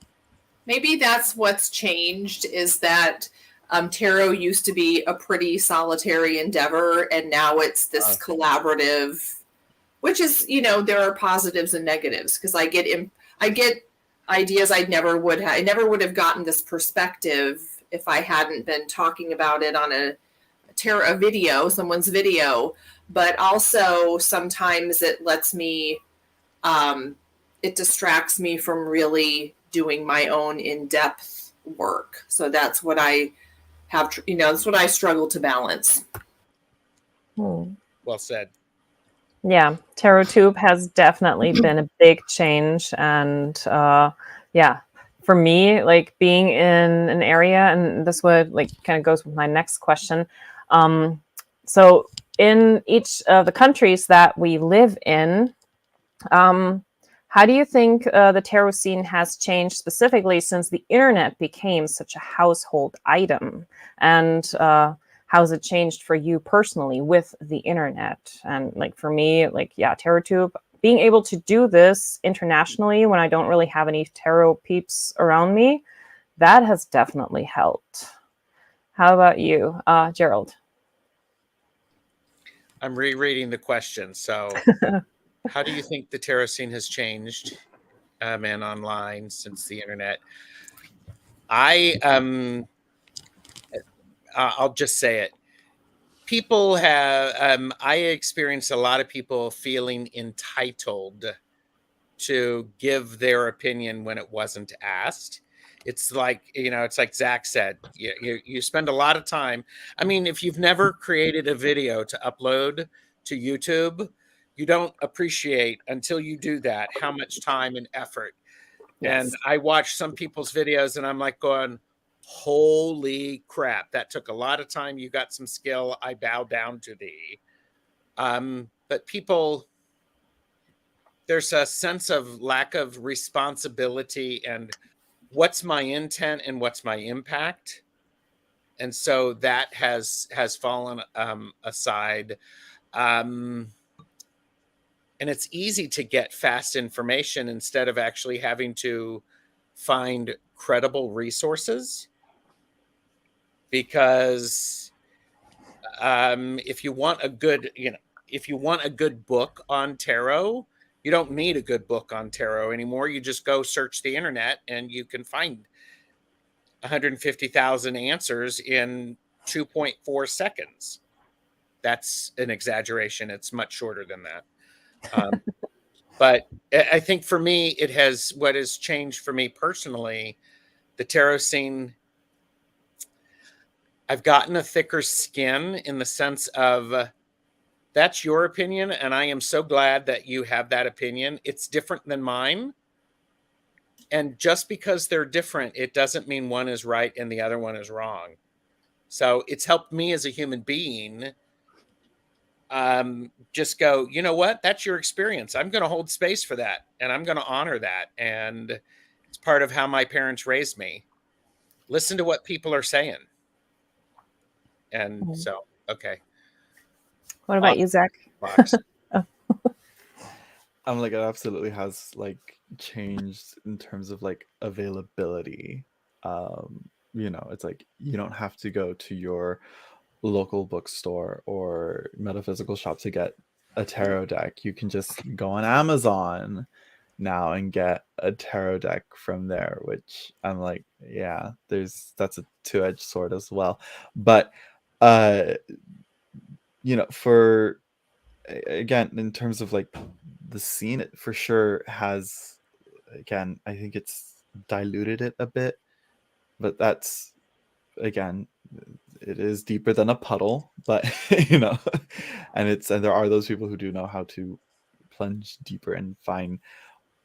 Maybe that's what's changed, is that tarot used to be a pretty solitary endeavor, and now it's this collaborative, which is, there are positives and negatives, because I get ideas I never would have gotten this perspective if I hadn't been talking about it on someone's video. But also sometimes it lets me, it distracts me from really doing my own in-depth work. So that's what I have, that's what I struggle to balance. Well said. Yeah, TarotTube has definitely been a big change. And for me, like, being in an area, and this would kind of goes with my next question. So in each of the countries that we live in, How do you think the tarot scene has changed specifically since the internet became such a household item? And how has it changed for you personally with the internet? And like for me, like, yeah, TarotTube, being able to do this internationally when I don't really have any tarot peeps around me, that has definitely helped. How about you, Gerald? I'm rereading the question. So, how do you think the tarot scene has changed, and online since the internet? I'll just say it. People have. I experienced a lot of people feeling entitled to give their opinion when it wasn't asked. It's like, it's like Zack said, you spend a lot of time. I mean, if you've never created a video to upload to YouTube, you don't appreciate until you do that how much time and effort. Yes. And I watch some people's videos and I'm like going, holy crap, that took a lot of time. You got some skill. I bow down to thee. But people, there's a sense of lack of responsibility and what's my intent and what's my impact. And so that has fallen aside. And it's easy to get fast information instead of actually having to find credible resources. Because if you want a good, if you want a good book on tarot, you don't need a good book on tarot anymore. You just go search the internet and you can find 150,000 answers in 2.4 seconds. That's an exaggeration. It's much shorter than that. But I think for me, what has changed for me personally, the tarot scene, I've gotten a thicker skin in the sense of, that's your opinion, and I am so glad that you have that opinion. It's different than mine. And just because they're different, it doesn't mean one is right and the other one is wrong. So it's helped me as a human being just go, you know what? That's your experience. I'm going to hold space for that, and I'm going to honor that. And it's part of how my parents raised me. Listen to what people are saying. And so, okay. What about you, Zack? I'm like, it absolutely has like changed in terms of like availability. It's like you don't have to go to your local bookstore or metaphysical shop to get a tarot deck. You can just go on Amazon now and get a tarot deck from there, which I'm like, yeah, that's a two-edged sword as well. But for, again, in terms of like the scene, it for sure has, again, I think it's diluted it a bit, but that's, again, it is deeper than a puddle, but and there are those people who do know how to plunge deeper and find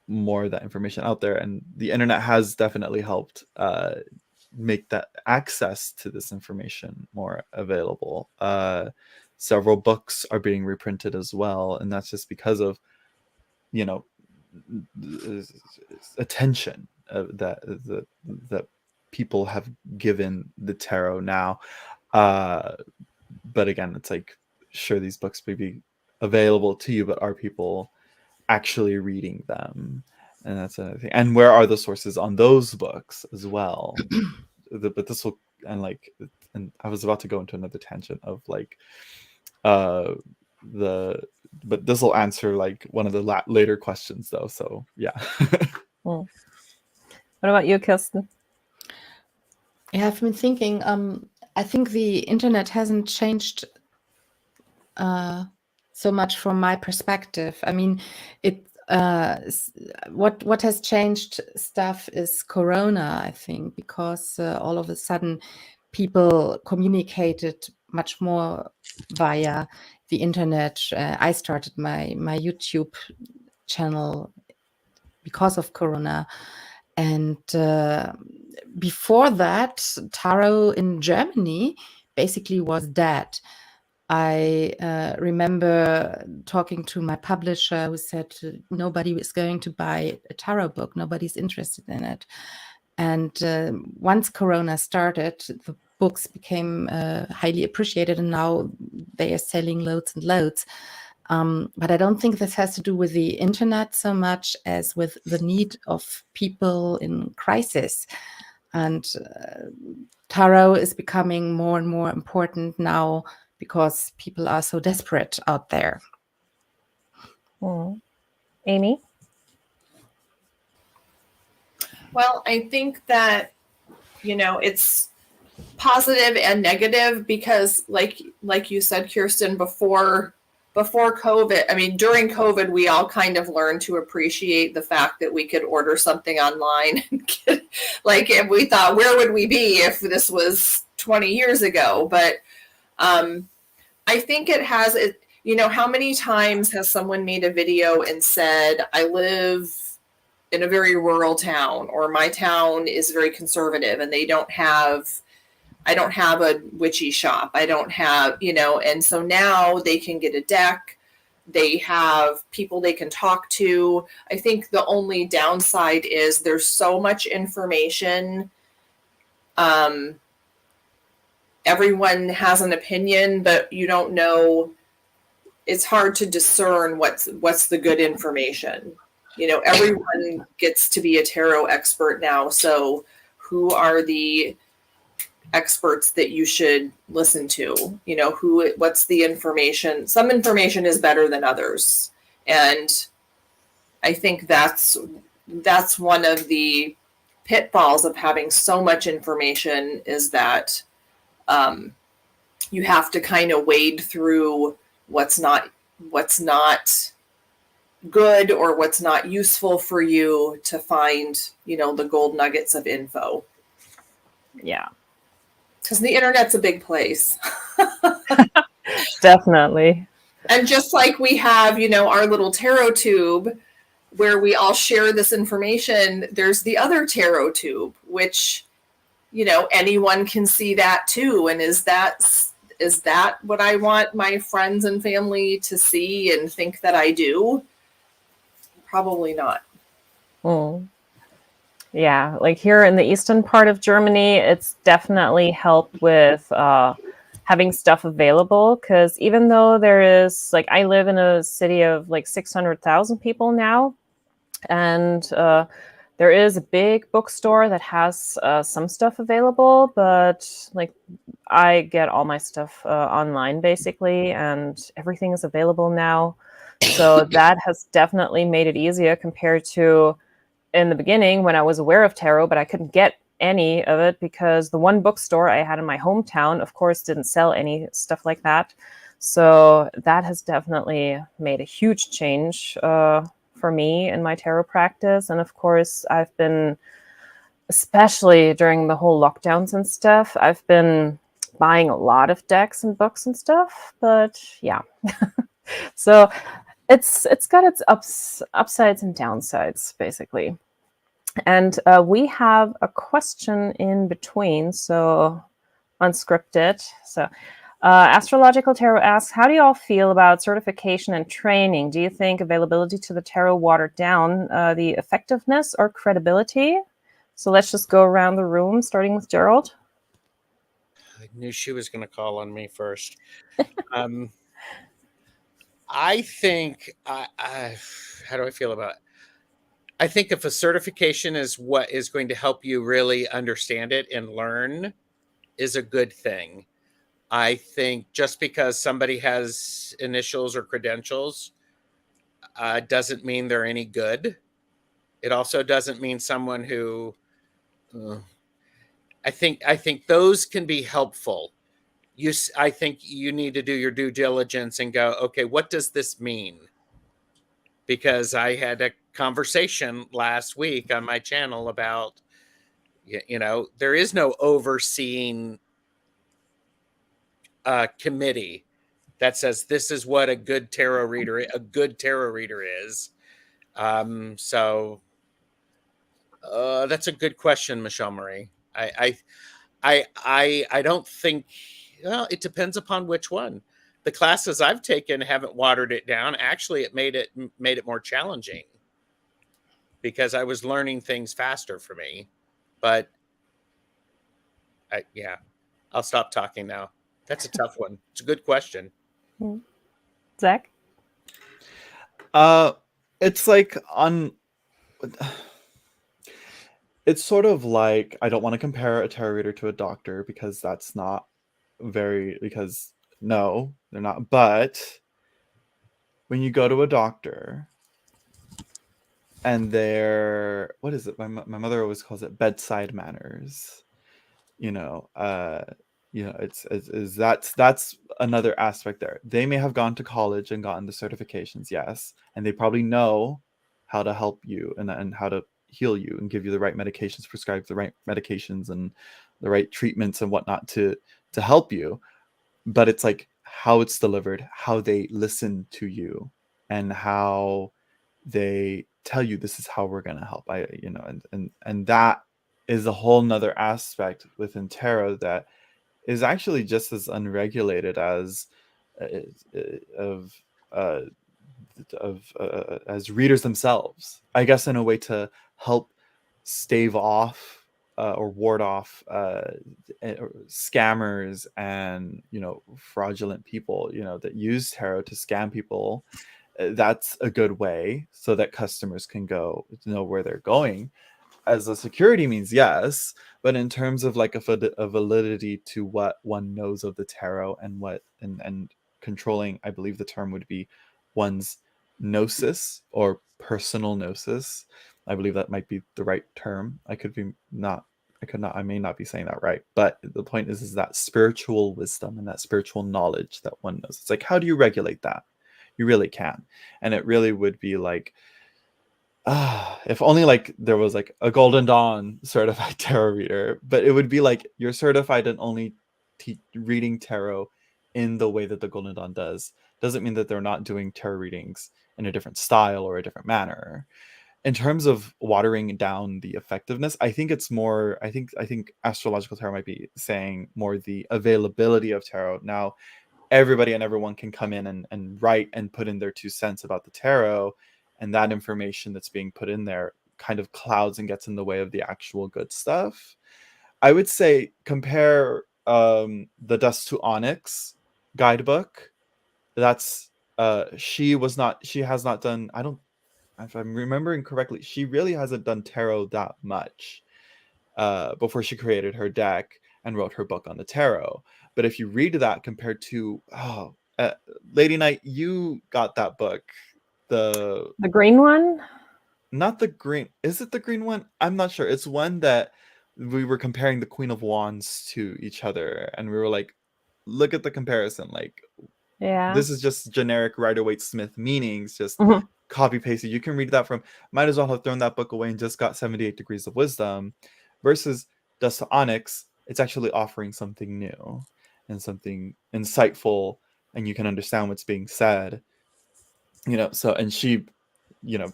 more of that information out there, and the internet has definitely helped make that access to this information more available. Several books are being reprinted as well, and that's just because of attention that people have given the tarot now. But again, it's like, sure, these books may be available to you, but are people actually reading them? And that's another thing. And where are the sources on those books as well? But this will, and I was about to go into another tangent of like but this will answer like one of the later questions though, so yeah. What about you, Kirsten? Yeah, I've been thinking, I think the internet hasn't changed so much from my perspective. I mean, what has changed stuff is Corona, I think, because all of a sudden people communicated much more via the internet. I started my YouTube channel because of Corona. And before that, tarot in Germany basically was dead. I remember talking to my publisher who said nobody is going to buy a tarot book. Nobody's interested in it. And once Corona started, the books became highly appreciated, and now they are selling loads and loads. But I don't think this has to do with the internet so much as with the need of people in crisis. And tarot is becoming more and more important now because people are so desperate out there. Amy? Well, I think that, it's positive and negative because like you said, Kirsten, before COVID, I mean, during COVID, we all kind of learned to appreciate the fact that we could order something online. Like, if we thought, where would we be if this was 20 years ago? But I think it has it. How many times has someone made a video and said, I live in a very rural town, or my town is very conservative and I don't have a witchy shop. I don't have, and so now they can get a deck. They have people they can talk to. I think the only downside is there's so much information. Everyone has an opinion, but you don't know. It's hard to discern what's the good information. Everyone gets to be a tarot expert now. So who are the experts that you should listen to? What's the information? Some information is better than others. And I think that's one of the pitfalls of having so much information, is that you have to kind of wade through what's not good or what's not useful for you to find, the gold nuggets of info. Yeah. Because the internet's a big place. Definitely. And just like we have, our little tarot tube where we all share this information, there's the other tarot tube, which, anyone can see that too. And is that what I want my friends and family to see and think that I do? Probably not. Yeah, like here in the eastern part of Germany, it's definitely helped with having stuff available, because even though there is, like, I live in a city of like 600,000 people now, and there is a big bookstore that has some stuff available, but like I get all my stuff online basically, and everything is available now. So that has definitely made it easier compared to in the beginning when I was aware of tarot, but I couldn't get any of it because the one bookstore I had in my hometown, of course, didn't sell any stuff like that. So that has definitely made a huge change for me in my tarot practice. And of course, I've been, especially during the whole lockdowns and stuff, I've been buying a lot of decks and books and stuff. But yeah, so it's got its upsides and downsides, basically. And we have a question in between, so unscripted. So Astrological Tarot asks, how do you all feel about certification and training? Do you think availability to the tarot watered down the effectiveness or credibility? So let's just go around the room, starting with Gerald. I knew she was going to call on me first. I think, how do I feel about it? I think if a certification is what is going to help you really understand it and learn, is a good thing. I think just because somebody has initials or credentials doesn't mean they're any good. It also doesn't mean someone who, I think those can be helpful. I think you need to do your due diligence and go, okay, what does this mean? Because I had a conversation last week on my channel about, there is no overseeing committee that says this is what a good tarot reader is. So that's a good question, Michelle Marie. I don't think. Well, it depends upon which one. the classes I've taken haven't watered it down. Actually, it made it more challenging because I was learning things faster for me. But yeah, I'll stop talking now. That's a tough one. It's a good question. Zack? It's like it's sort of like, I don't want to compare a tarot reader to a doctor because that's not because no, they're not. But when you go to a doctor and what is it? My mother always calls it bedside manners. That's another aspect there. They may have gone to college and gotten the certifications, yes, and they probably know how to help you and how to heal you and give you the right medications, prescribe the right medications and the right treatments and whatnot to help you. But it's like how it's delivered, how they listen to you, and how they tell you this is how we're going to help. And that is a whole nother aspect within tarot that is actually just as unregulated as as readers themselves, I guess, in a way to help stave off or ward off scammers and fraudulent people that use tarot to scam people. That's a good way so that customers can know where they're going. As a security means, yes, but in terms of like a validity to what one knows of the tarot and and controlling, I believe the term would be one's gnosis or personal gnosis. I believe that might be the right term. I may not be saying that right, but the point is that spiritual wisdom and that spiritual knowledge that one knows. It's like, how do you regulate that? You really can. And it really would be like, if only like there was like a Golden Dawn certified tarot reader, but it would be like you're certified in only reading tarot in the way that the Golden Dawn does. Doesn't mean that they're not doing tarot readings in a different style or a different manner. In terms of watering down the effectiveness, I think it's more, I think astrological tarot might be saying more the availability of tarot. Now, everybody and everyone can come in and write and put in their 2 cents about the tarot, and that information that's being put in there kind of clouds and gets in the way of the actual good stuff. I would say compare the Dust to Onyx guidebook. That's she has not done, if I'm remembering correctly, she really hasn't done tarot that much before she created her deck and wrote her book on the tarot. But if you read that compared to Lady Knight, you got that book, the green one? Not the green. Is it the green one? I'm not sure. It's one that we were comparing the Queen of Wands to each other, and we were like, look at the comparison. Like, yeah, this is just generic Rider-Waite-Smith meanings, just Mhm. copy pasted. You can read that from, might as well have thrown that book away and just got 78 Degrees of Wisdom, versus Dust to Onyx. It's actually offering something new and something insightful, and you can understand what's being said. So, and she,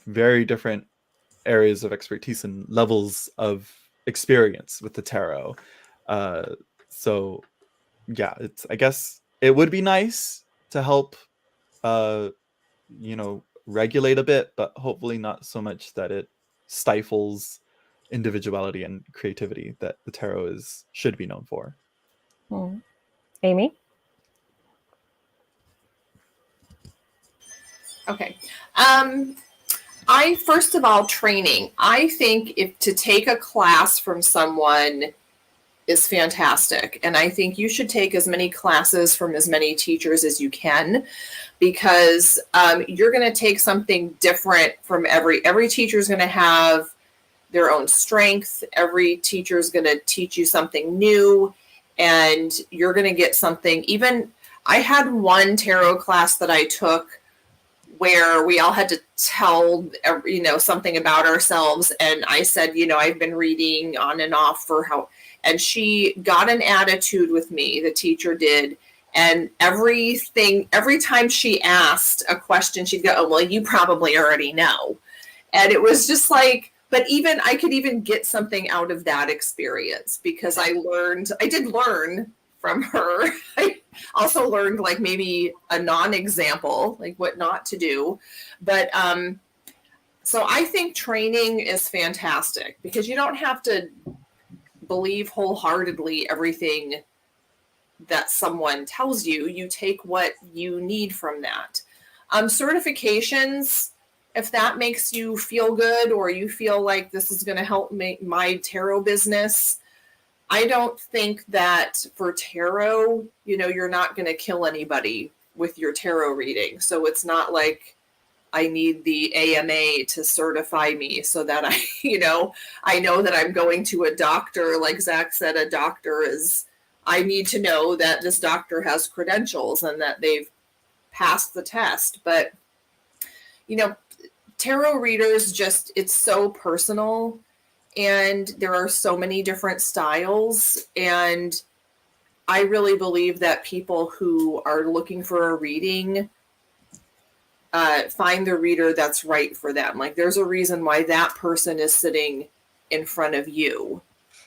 very different areas of expertise and levels of experience with the tarot. So yeah, I guess it would be nice to help regulate a bit, but hopefully not so much that it stifles individuality and creativity that the tarot should be known for. Amy? Okay. First of all, training. I think to take a class from someone is fantastic. And I think you should take as many classes from as many teachers as you can, because you're going to take something different from every teacher is going to have their own strength. Every teacher is going to teach you something new, and you're going to get something. Even I had one tarot class that I took where we all had to tell, something about ourselves. And I said, I've been reading on and off and she got an attitude with me, the teacher did. And every time she asked a question, she'd go, oh, well, you probably already know. And it was just like, but I could even get something out of that experience, because I did learn from her. I also learned like maybe a non-example, like what not to do. But so I think training is fantastic because you don't have to believe wholeheartedly everything that someone tells you. You take what you need from that. Certifications, if that makes you feel good or you feel like this is going to help make my tarot business, I don't think that for tarot, you're not going to kill anybody with your tarot reading. So it's not like I need the AMA to certify me so that I know that I'm going to a doctor. Like Zack said, a doctor is, I need to know that this doctor has credentials and that they've passed the test. But, tarot readers just, it's so personal and there are so many different styles. And I really believe that people who are looking for a reading find the reader that's right for them. Like there's a reason why that person is sitting in front of you.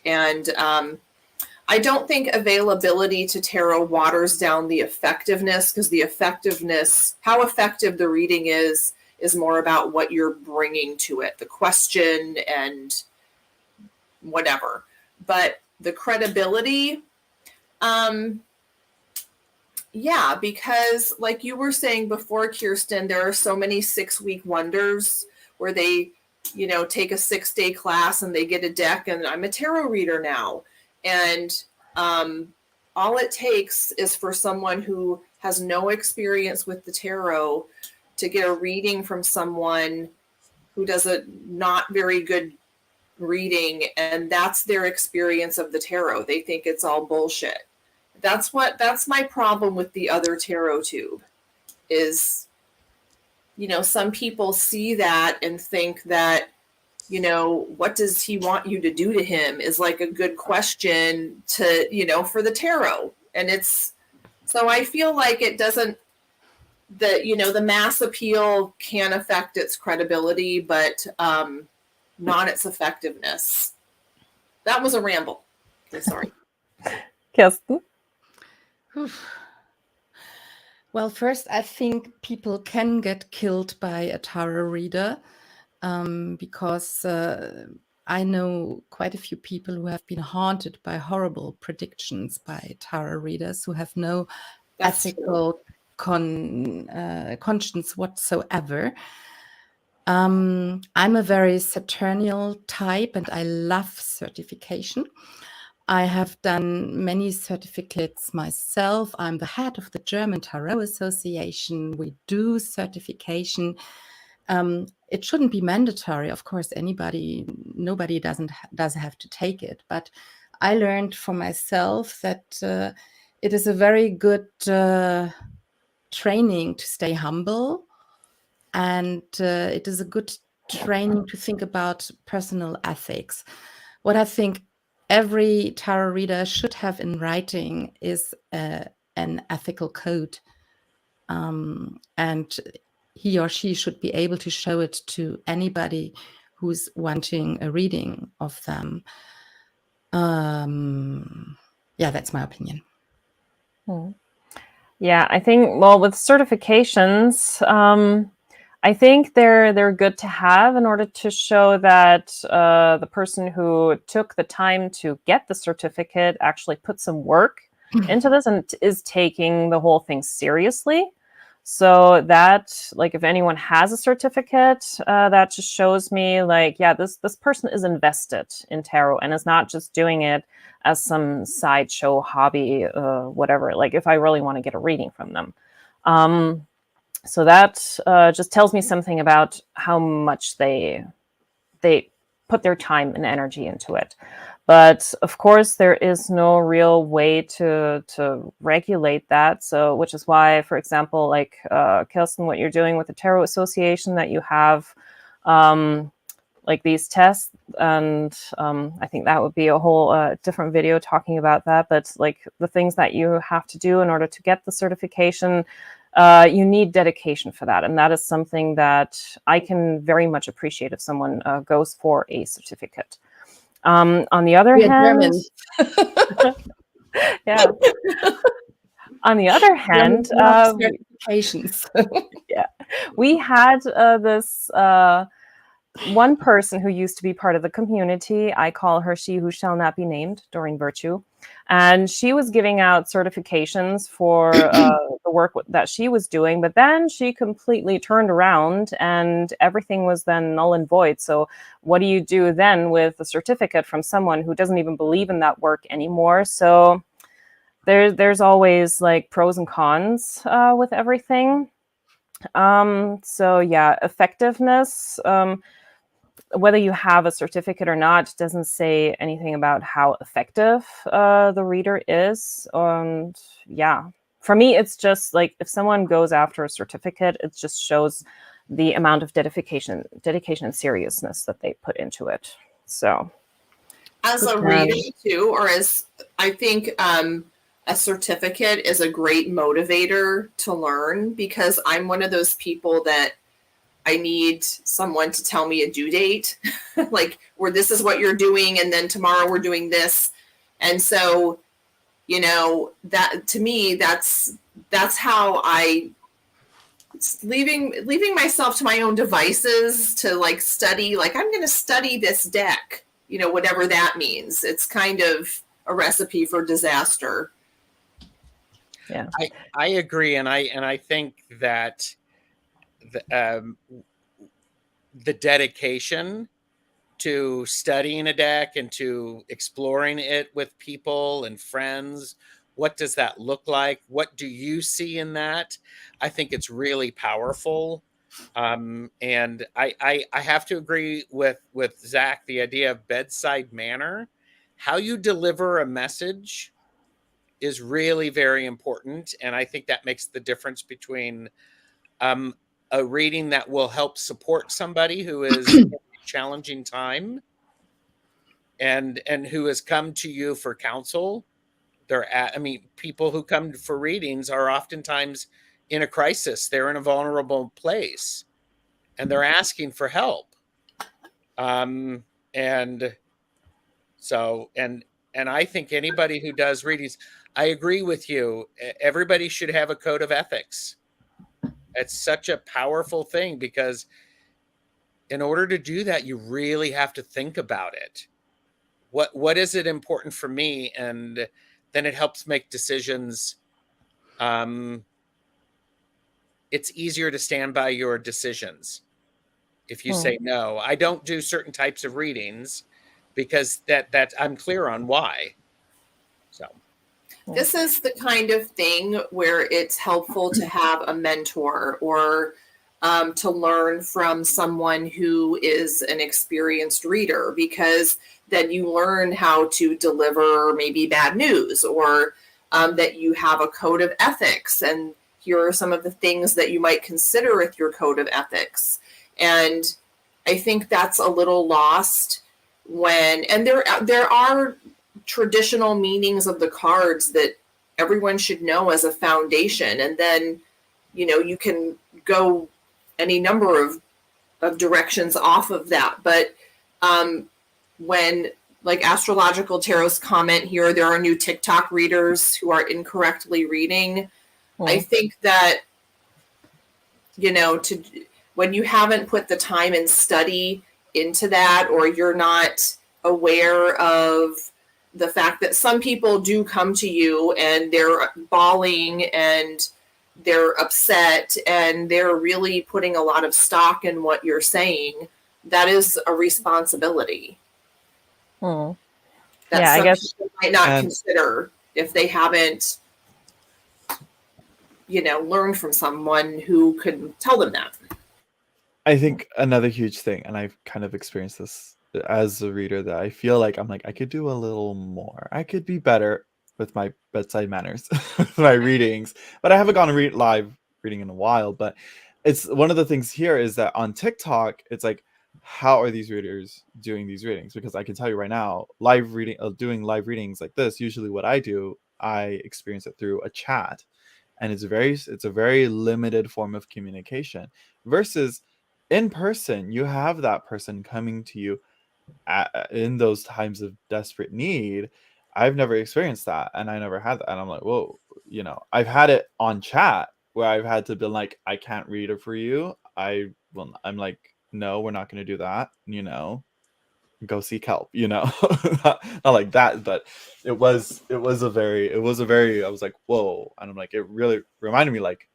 And I don't think availability to tarot waters down the effectiveness, because the effectiveness, how effective the reading is more about what you're bringing to it, the question and whatever. But the credibility, yeah, because like you were saying before, Kirsten, there are so many 6-week wonders where they, take a 6-day class and they get a deck and I'm a tarot reader now. And all it takes is for someone who has no experience with the tarot to get a reading from someone who does a not very good reading, and that's their experience of the tarot. They think it's all bullshit. That's my problem with the other tarot tube is, some people see that and think that, what does he want you to do to him is like a good question to, for the tarot. And so I feel like it doesn't, the mass appeal can affect its credibility, but not its effectiveness. That was a ramble. Okay, sorry. Kirsten? Well, first, I think people can get killed by a tarot reader because I know quite a few people who have been haunted by horrible predictions by tarot readers who have no ethical conscience whatsoever. I'm a very Saturnial type and I love certification. I have done many certificates myself. I'm the head of the German Tarot Association. We do certification. It shouldn't be mandatory. Of course, nobody does have to take it. But I learned for myself that it is a very good training to stay humble. And it is a good training to think about personal ethics. What I think every tarot reader should have in writing is an ethical code. And he or she should be able to show it to anybody who's wanting a reading of them. Yeah, that's my opinion. Yeah, I think, well, with certifications, I think they're good to have in order to show that the person who took the time to get the certificate actually put some work into this and is taking the whole thing seriously. So that, like, if anyone has a certificate, that just shows me, like, yeah, this person is invested in tarot and is not just doing it as some sideshow hobby, whatever. Like, if I really want to get a reading from them. So that just tells me something about how much they put their time and energy into it. But of course, there is no real way to regulate that. So, which is why, for example, like Kirsten, what you're doing with the Tarot Association, that you have like these tests, and I think that would be a whole different video talking about that. But like the things that you have to do in order to get the certification, you need dedication for that. And that is something that I can very much appreciate if someone goes for a certificate. On the other hand, Yeah. On the other hand, certifications. we had this one person who used to be part of the community. I call her She Who Shall Not Be Named, Doreen Virtue. And she was giving out certifications for the work that she was doing, but then she completely turned around and everything was then null and void. So what do you do then with a certificate from someone who doesn't even believe in that work anymore? So there's always like pros and cons with everything. So yeah, effectiveness, whether you have a certificate or not, doesn't say anything about how effective the reader is. And yeah, for me, it's just like if someone goes after a certificate, it just shows the amount of dedication and seriousness that they put into it. So as a reader too, or as I think a certificate is a great motivator to learn, because I'm one of those people that I need someone to tell me a due date, like where this is what you're doing, and then tomorrow we're doing this. And so, you know, that to me, that's how I leaving myself to my own devices to like study, like I'm going to study this deck, you know, whatever that means. It's kind of a recipe for disaster. Yeah, I agree, and I think that the dedication to studying a deck and to exploring it with people and friends, what does that look like? What do you see in that? I think it's really powerful. And I have to agree with Zack, the idea of bedside manner. How you deliver a message is really very important. And I think that makes the difference between a reading that will help support somebody who is in a challenging time and who has come to you for counsel. People who come for readings are oftentimes in a crisis. They're in a vulnerable place and they're asking for help. And so, and I think anybody who does readings, I agree with you. Everybody should have a code of ethics. It's such a powerful thing because in order to do that, you really have to think about it. What is it important for me? And then it helps make decisions. It's easier to stand by your decisions if you say no. I don't do certain types of readings because that I'm clear on why. So this is the kind of thing where it's helpful to have a mentor or to learn from someone who is an experienced reader, because then you learn how to deliver maybe bad news, or that you have a code of ethics, and here are some of the things that you might consider with your code of ethics. And I think that's a little lost and there are traditional meanings of the cards that everyone should know as a foundation, and then, you know, you can go any number of directions off of that. But when, like Astrological Tarot's comment here, there are new TikTok readers who are incorrectly reading. I think that, you know, when you haven't put the time and study into that, or you're not aware of the fact that some people do come to you and they're bawling and they're upset and they're really putting a lot of stock in what you're saying, that is a responsibility. That yeah, I guess people might not consider if they haven't, you know, learned from someone who could tell them that. I think another huge thing, and I've kind of experienced this as a reader, that I feel like I'm like, I could do a little more. I could be better with my bedside manners, with my readings. But I haven't gone to live reading in a while. But it's one of the things here is that on TikTok, it's like, how are these readers doing these readings? Because I can tell you right now, doing live readings like this, usually what I do, I experience it through a chat. And it's a very limited form of communication versus in person. You have that person coming to you in those times of desperate need, I've never experienced that, and I never had that. And I'm like, whoa, you know, I've had it on chat where I've had to be like, I can't read it for you. I'm like, no, we're not going to do that. You know, go seek help. You know, not like that, but it was a very I was like, whoa, and I'm like, it really reminded me like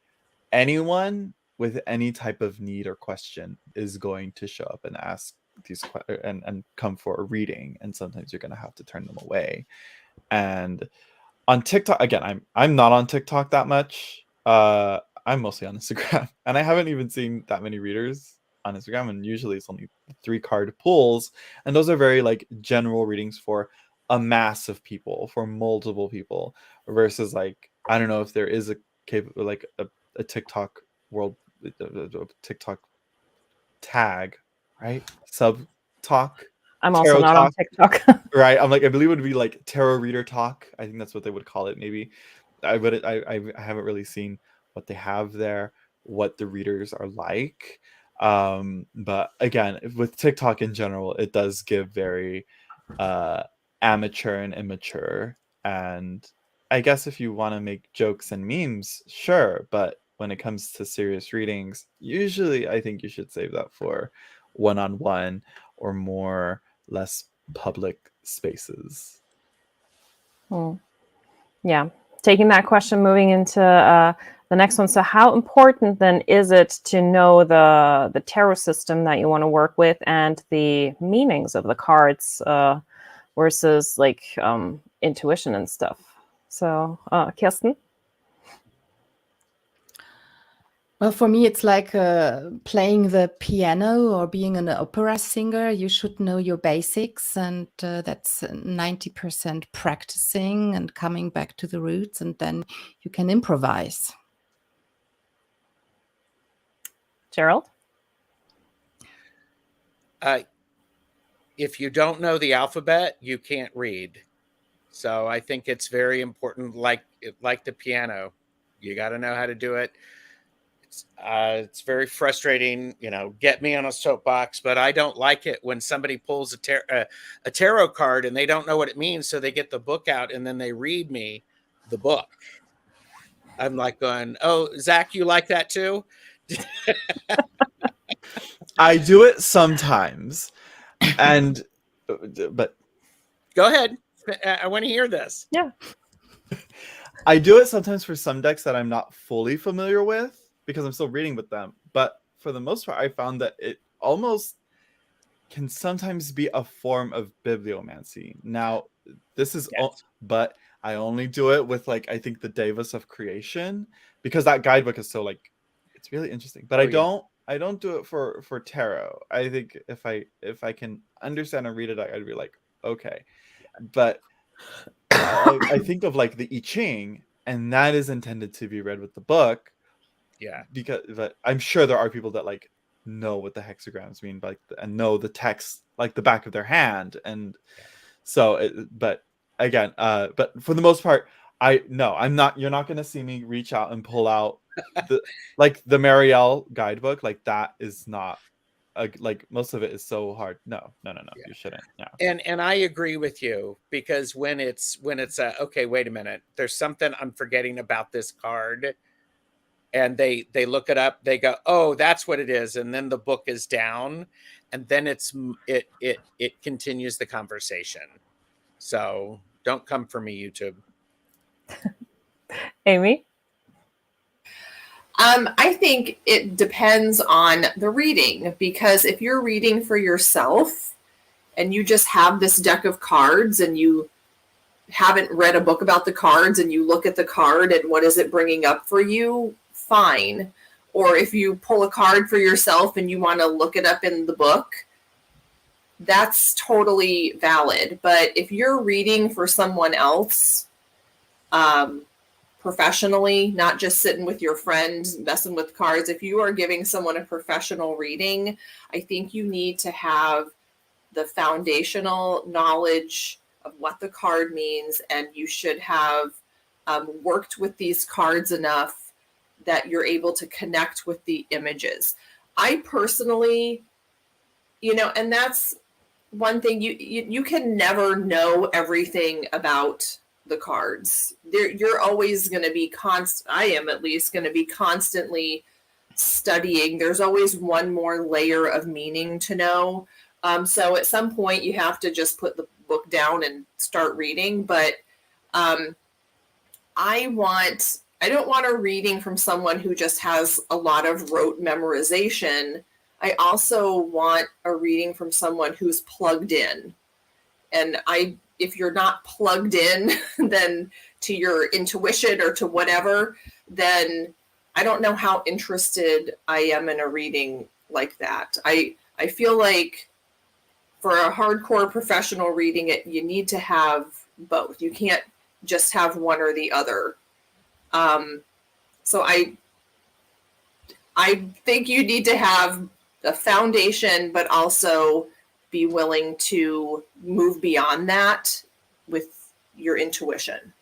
anyone with any type of need or question is going to show up and ask these and come for a reading, and sometimes you're going to have to turn them away. And on TikTok, again, I'm not on TikTok that much. I'm mostly on Instagram, and I haven't even seen that many readers on Instagram, and usually it's only 3 card pulls, and those are very like general readings for a mass of people, for multiple people, versus like, I don't know if there is a TikTok world, TikTok tag, right? Sub talk, I'm also tarot not on talk, TikTok. right? I'm like, I believe it would be like tarot reader talk. I think that's what they would call it, maybe. I haven't really seen what they have there, what the readers are like. But again, with TikTok in general, it does give very amateur and immature. And I guess if you want to make jokes and memes, sure, but when it comes to serious readings, usually I think you should save that for one-on-one or more less public spaces. Yeah. Taking that question, moving into the next one. So how important then is it to know the tarot system that you want to work with and the meanings of the cards versus like intuition and stuff? So Kirsten? Well, for me, it's like playing the piano or being an opera singer. You should know your basics, and that's 90% practicing and coming back to the roots, and then you can improvise. Gerald? If you don't know the alphabet, you can't read. So I think it's very important, like the piano. You got to know how to do it. It's very frustrating, you know, get me on a soapbox, but I don't like it when somebody pulls a tarot card and they don't know what it means. So they get the book out and then they read me the book. I'm like going, oh, Zack, you like that too? I do it sometimes, but go ahead. I want to hear this. Yeah. I do it sometimes for some decks that I'm not fully familiar with because I'm still reading with them. But for the most part, I found that it almost can sometimes be a form of bibliomancy. Now, this is, Yes. but I only do it with like, I think the Devas of Creation, because that guidebook is so like, it's really interesting. But I don't do it for tarot. I think if I can understand and read it, I'd be like, okay. But I think of like the I Ching, and that is intended to be read with the book. Yeah. But I'm sure there are people that like know what the hexagrams mean, like, and know the text like the back of their hand, and so. But again, but for the most part, I'm not. You're not going to see me reach out and pull out the the Marielle guidebook. Like that is not. Like most of it is so hard. No, yeah. You shouldn't. Yeah. And I agree with you, because when it's okay, wait a minute, there's something I'm forgetting about this card, and they look it up, they go, oh, that's what it is, and then the book is down, and then it continues the conversation. So don't come for me, YouTube. Amy? I think it depends on the reading, because if you're reading for yourself and you just have this deck of cards and you haven't read a book about the cards and you look at the card and what is it bringing up for you, fine. Or if you pull a card for yourself and you want to look it up in the book, that's totally valid. But if you're reading for someone else, professionally, not just sitting with your friends messing with cards, if you are giving someone a professional reading, I think you need to have the foundational knowledge of what the card means, and you should have worked with these cards enough that you're able to connect with the images. I personally, and that's one thing, you can never know everything about the cards. You're always going to be I am at least going to be constantly studying. There's always one more layer of meaning to know. So at some point you have to just put the book down and start reading. But I don't want a reading from someone who just has a lot of rote memorization. I also want a reading from someone who's plugged in. And if you're not plugged in, then to your intuition or to whatever, then I don't know how interested I am in a reading like that. I feel like for a hardcore professional reading, you need to have both. You can't just have one or the other. So I think you need to have a foundation, but also be willing to move beyond that with your intuition.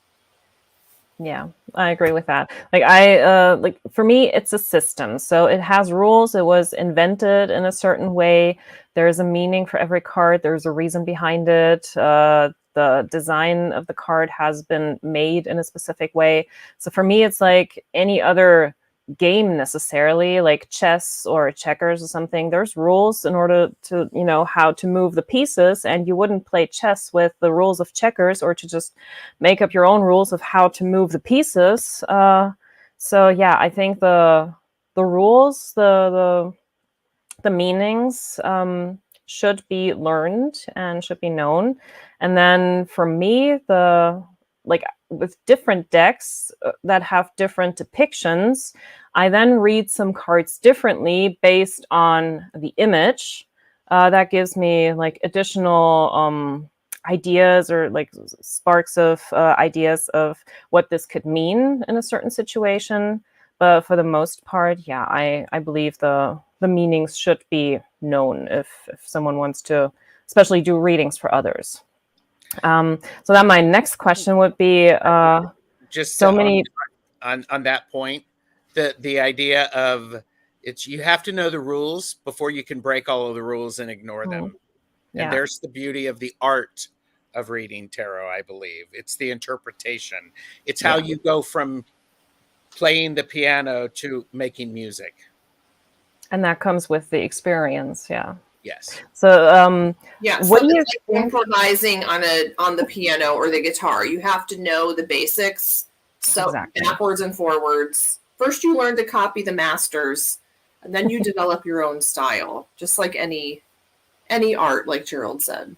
Yeah, I agree with that. Like for me, it's a system. So it has rules. It was invented in a certain way. There's a meaning for every card. There's a reason behind it. The design of the card has been made in a specific way. So for me, it's like any other game necessarily, like chess or checkers or something. There's rules in order to, how to move the pieces, and you wouldn't play chess with the rules of checkers or to just make up your own rules of how to move the pieces. So yeah, I think the rules, the meanings should be learned and should be known. And then for me, with different decks that have different depictions, I then read some cards differently based on the image. That gives me like additional ideas or like sparks of ideas of what this could mean in a certain situation. But for the most part, yeah, I believe the meanings should be known if someone wants to, especially do readings for others. So then my next question would be just so many on that point, the idea of you have to know the rules before you can break all of the rules and ignore them. Yeah. And there's the beauty of the art of reading tarot, I believe. It's the interpretation. It's how you go from playing the piano to making music. And that comes with the experience, yeah. Yes. So what do you think? Improvising on the piano or the guitar, you have to know the basics. So exactly. Backwards and forwards. First you learn to copy the masters, and then you develop your own style, just like any art, like Gerald said.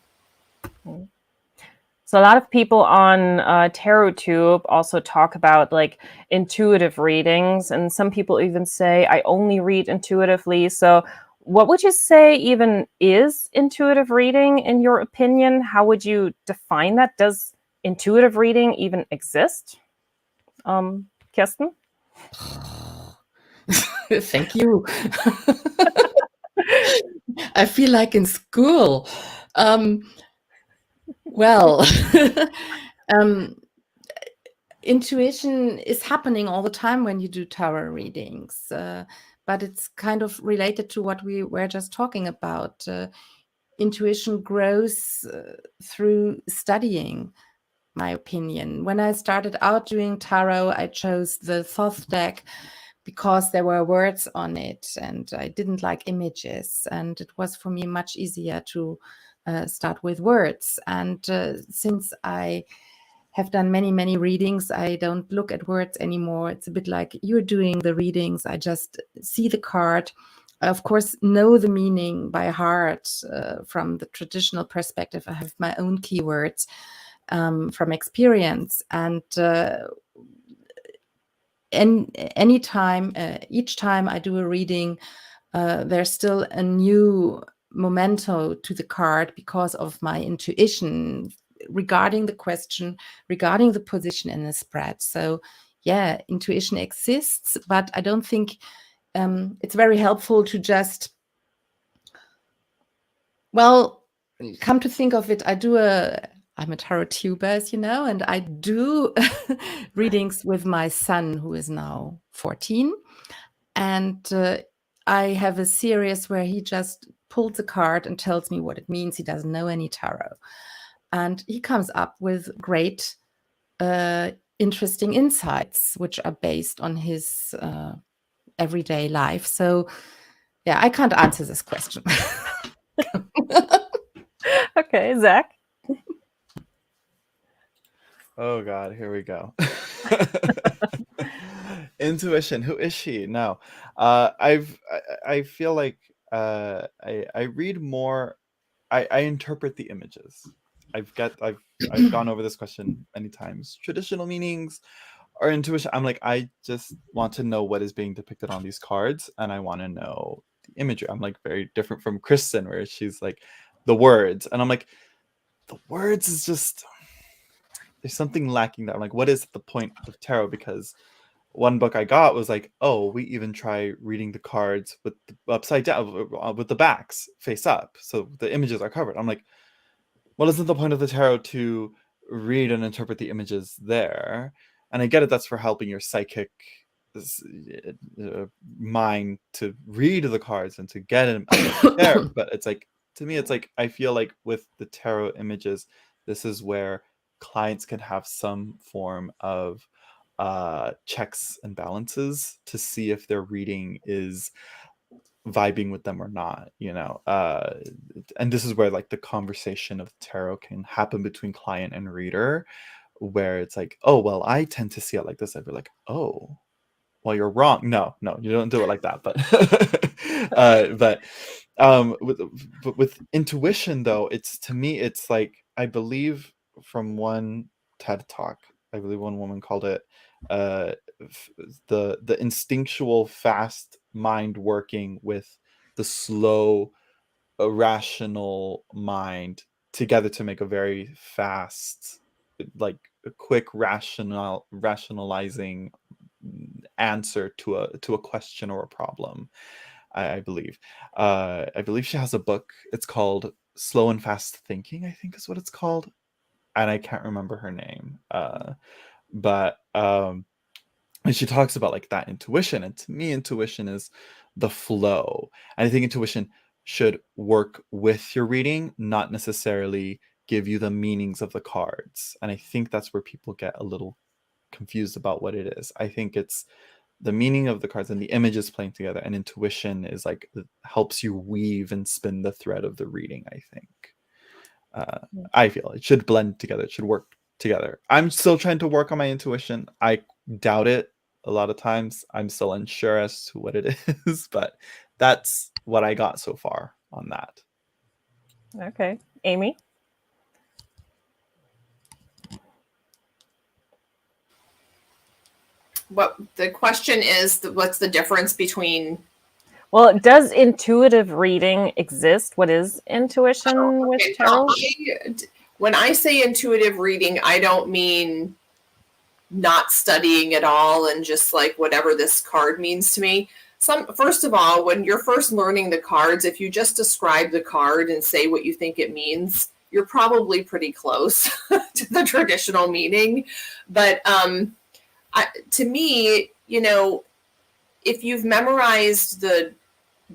So a lot of people on TarotTube also talk about like intuitive readings, and some people even say I only read intuitively. So what would you say even is intuitive reading in your opinion? How would you define that? Does intuitive reading even exist? Kirsten? Thank you. I feel like in school. Well, intuition is happening all the time when you do tarot readings, but it's kind of related to what we were just talking about. Intuition grows through studying, my opinion. When I started out doing tarot, I chose the Thoth deck because there were words on it and I didn't like images, and it was for me much easier to start with words. And since I have done many readings, I don't look at words anymore. It's a bit like you're doing the readings. I just see the card. I, of course, know the meaning by heart from the traditional perspective. I have my own keywords from experience. And each time I do a reading, there's still a new memento to the card because of my intuition regarding the question, regarding the position in the spread. So yeah, intuition exists, but I don't think it's very helpful to just, well, come to think of it, I'm a tarot tuber, as you know, and I do readings with my son, who is now 14. And I have a series where he just pulls a card and tells me what it means. He doesn't know any tarot. And he comes up with great, interesting insights, which are based on his everyday life. So, yeah, I can't answer this question. Okay, Zack. Oh God, here we go. Intuition. Who is she? No, I feel like I read more. I interpret the images. I've gone over this question many times. Traditional meanings or intuition. I'm like, I just want to know what is being depicted on these cards, and I want to know the imagery. I'm like very different from Kristen, where she's like the words, and I'm like, the words is just, there's something lacking there. I'm like, what is the point of tarot? Because one book I got was like, oh, we even try reading the cards with the upside down, with the backs face up, so the images are covered. I'm like, well, isn't the point of the tarot to read and interpret the images there? And I get it, that's for helping your psychic mind to read the cards and to get it there. But it's like, to me, it's like, I feel like with the tarot images, this is where clients can have some form of checks and balances to see if their reading is vibing with them or not, and this is where like the conversation of tarot can happen between client and reader, where it's like, oh, well, I tend to see it like this. I'd be like, oh, well, you're wrong. No, you don't do it like that. But with intuition, though, it's, to me, it's like, I believe from one TED talk, I believe one woman called it the instinctual fast mind working with the slow rational mind together to make a very fast, like a quick rationalizing answer to a question or a problem. I believe she has a book. It's called Slow and Fast Thinking, I think is what it's called, and I can't remember her name. But and she talks about like that intuition, and to me, intuition is the flow. And I think intuition should work with your reading, not necessarily give you the meanings of the cards. And I think that's where people get a little confused about what it is. I think it's the meaning of the cards and the images playing together, and intuition is like, helps you weave and spin the thread of the reading. I think I feel it should blend together, it should work together. I'm still trying to work on my intuition. I doubt it a lot of times. I'm still unsure as to what it is, but that's what I got so far on that. Okay, Amy. What the question is, what's the difference between? Well, does intuitive reading exist? What is intuition with tarot? When I say intuitive reading, I don't mean not studying at all and just like whatever this card means to me. First of all, when you're first learning the cards, if you just describe the card and say what you think it means, you're probably pretty close to the traditional meaning. But to me, if you've memorized the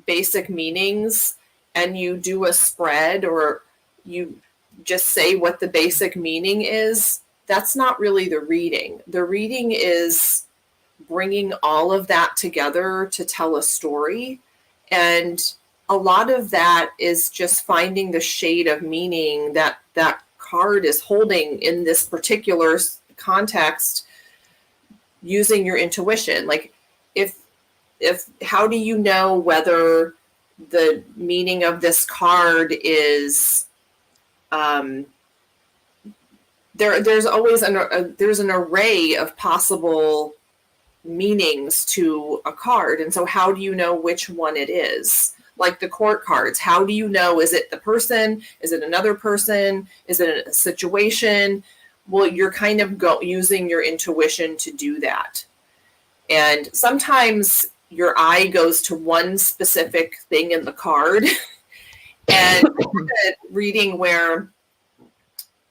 basic meanings and you do a spread, or you just say what the basic meaning is, that's not really the reading. The reading is bringing all of that together to tell a story. And a lot of that is just finding the shade of meaning that that card is holding in this particular context, using your intuition. Like, if how do you know whether the meaning of this card is there's always there's an array of possible meanings to a card, and so how do you know which one it is? Like the court cards, how do you know, is it the person, is it another person, is it a situation? Well, you're kind of using your intuition to do that. And sometimes your eye goes to one specific thing in the card. And reading where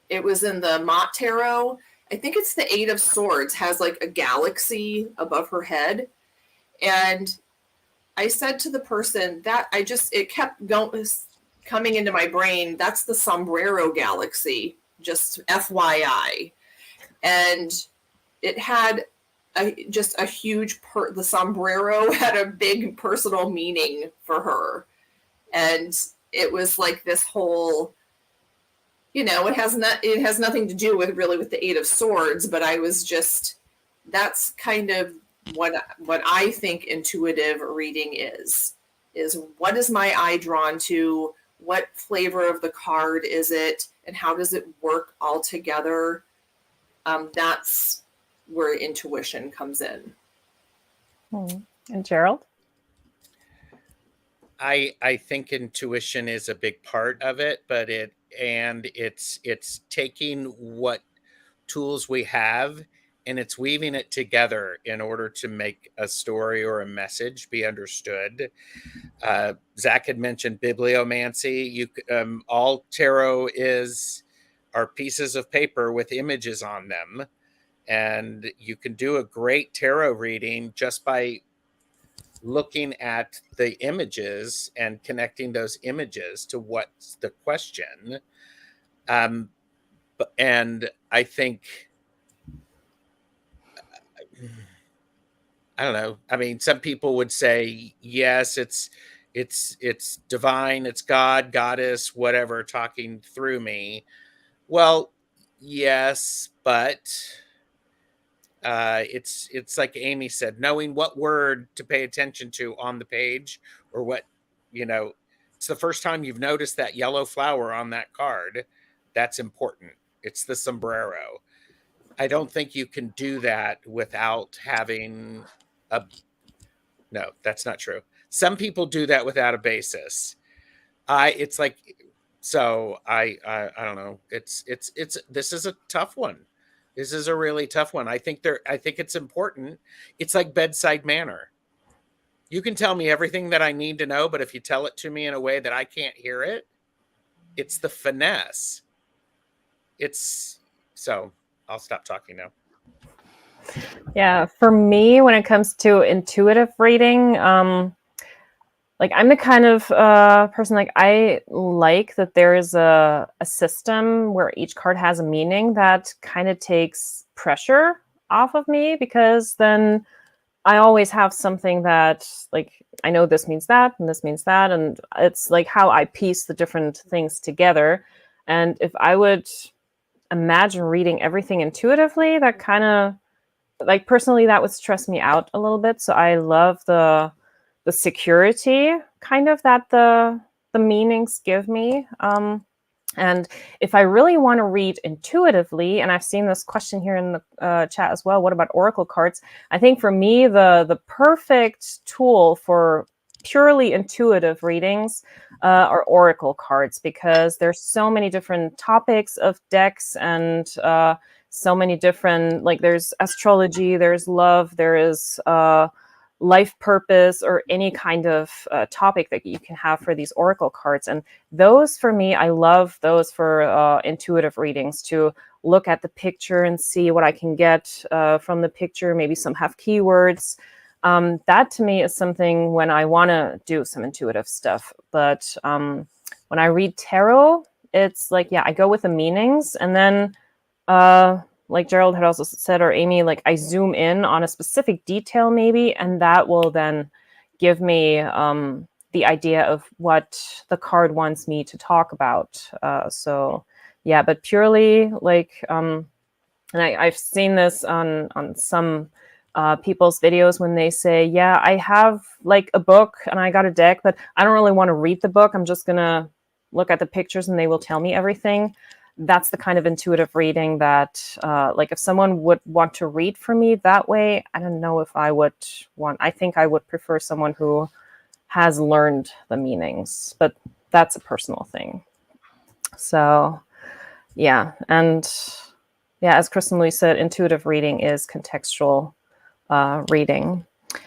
it was in the Mott Tarot, I think it's the Eight of Swords, has like a galaxy above her head. And I said to the person that it kept going, coming into my brain. That's the sombrero galaxy, just FYI. And it had just a huge, the sombrero had a big personal meaning for her. And it was like this whole, you know, it has nothing to do with the Eight of Swords, but I was just, that's kind of what I think intuitive reading is what is my eye drawn to? What flavor of the card is it? And how does it work all together? That's where intuition comes in. And Gerald? I think intuition is a big part of it, but it's taking what tools we have and it's weaving it together in order to make a story or a message be understood. Zack had mentioned bibliomancy. All tarot are pieces of paper with images on them, and you can do a great tarot reading just by looking at the images and connecting those images to what's the question. And I think, I don't know. I mean, some people would say, yes, it's divine, it's God, goddess, whatever, talking through me. Well, yes, but it's like Amy said, knowing what word to pay attention to on the page, or what, you know, it's the first time you've noticed that yellow flower on that card. That's important. It's the sombrero. I don't think you can do that without having no, that's not true. Some people do that without a basis. It's like, so I don't know. It's this is a tough one. This is a really tough one. I think it's important. It's like bedside manner. You can tell me everything that I need to know, but if you tell it to me in a way that I can't hear it, it's the finesse. So I'll stop talking now. Yeah, for me, when it comes to intuitive reading, like I'm the kind of person, like I like that there is a system where each card has a meaning that kind of takes pressure off of me, because then I always have something that, like, I know this means that and this means that, and it's like how I piece the different things together. And if I would imagine reading everything intuitively, that kind of, like, personally, that would stress me out a little bit. So I love the security kind of that the meanings give me. And if I really want to read intuitively, and I've seen this question here in the chat as well, what about oracle cards? I think for me, the perfect tool for purely intuitive readings are oracle cards, because there's so many different topics of decks, and so many different, like, there's astrology, there's love, there is life purpose, or any kind of topic that you can have for these oracle cards. And those, for me, I love those for intuitive readings, to look at the picture and see what I can get from the picture. Maybe some have keywords. That to me is something when I want to do some intuitive stuff. But when I read tarot, it's like, yeah, I go with the meanings, and then like Gerald had also said, or Amy, like I zoom in on a specific detail maybe, and that will then give me the idea of what the card wants me to talk about. So yeah, but purely like, and I've seen this on some people's videos when they say, yeah, I have like a book and I got a deck, but I don't really want to read the book. I'm just gonna look at the pictures and they will tell me everything. That's the kind of intuitive reading that, like, if someone would want to read for me that way, I don't know if I would want. I think I would prefer someone who has learned the meanings, but that's a personal thing. So, yeah. And yeah, as Kirsten Louise said, intuitive reading is contextual reading.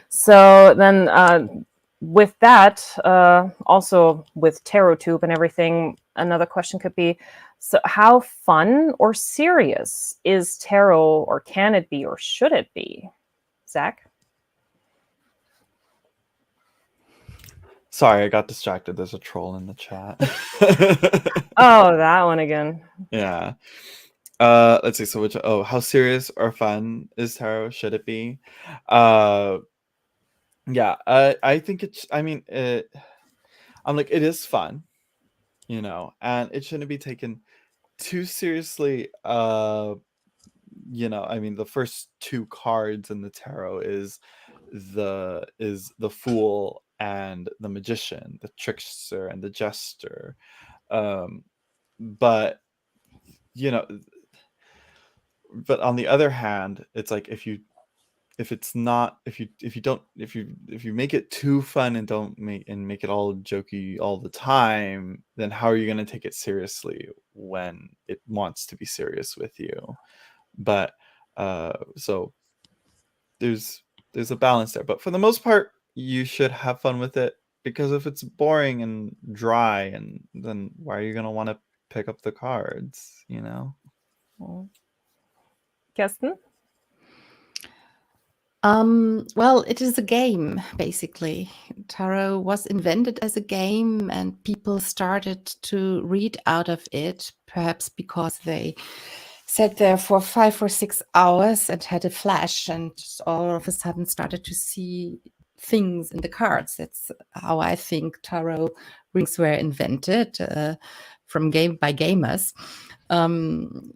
So then with that, also with TarotTube and everything, another question could be, so how fun or serious is tarot, or can it be, or should it be? Zack? Sorry, I got distracted. There's a troll in the chat. Oh, that one again. Yeah. Let's see. So which? Oh, how serious or fun is tarot? Should it be? Yeah. I think it's. I mean, I'm like, it is fun, you know, and it shouldn't be taken too seriously. You know, I mean, the first two cards in the tarot is the Fool and the Magician, the Trickster and the Jester. But you know, but on the other hand, it's like if you make it too fun and don't make it all jokey all the time, then how are you going to take it seriously when it wants to be serious with you? But so there's a balance there, but for the most part you should have fun with it, because if it's boring and dry, and then why are you going to want to pick up the cards, you know? Kirsten? Well, it is a game, basically. Tarot was invented as a game, and people started to read out of it, perhaps because they sat there for 5 or 6 hours and had a flash, and all of a sudden started to see things in the cards. That's how I think tarot rings were invented, from game by gamers.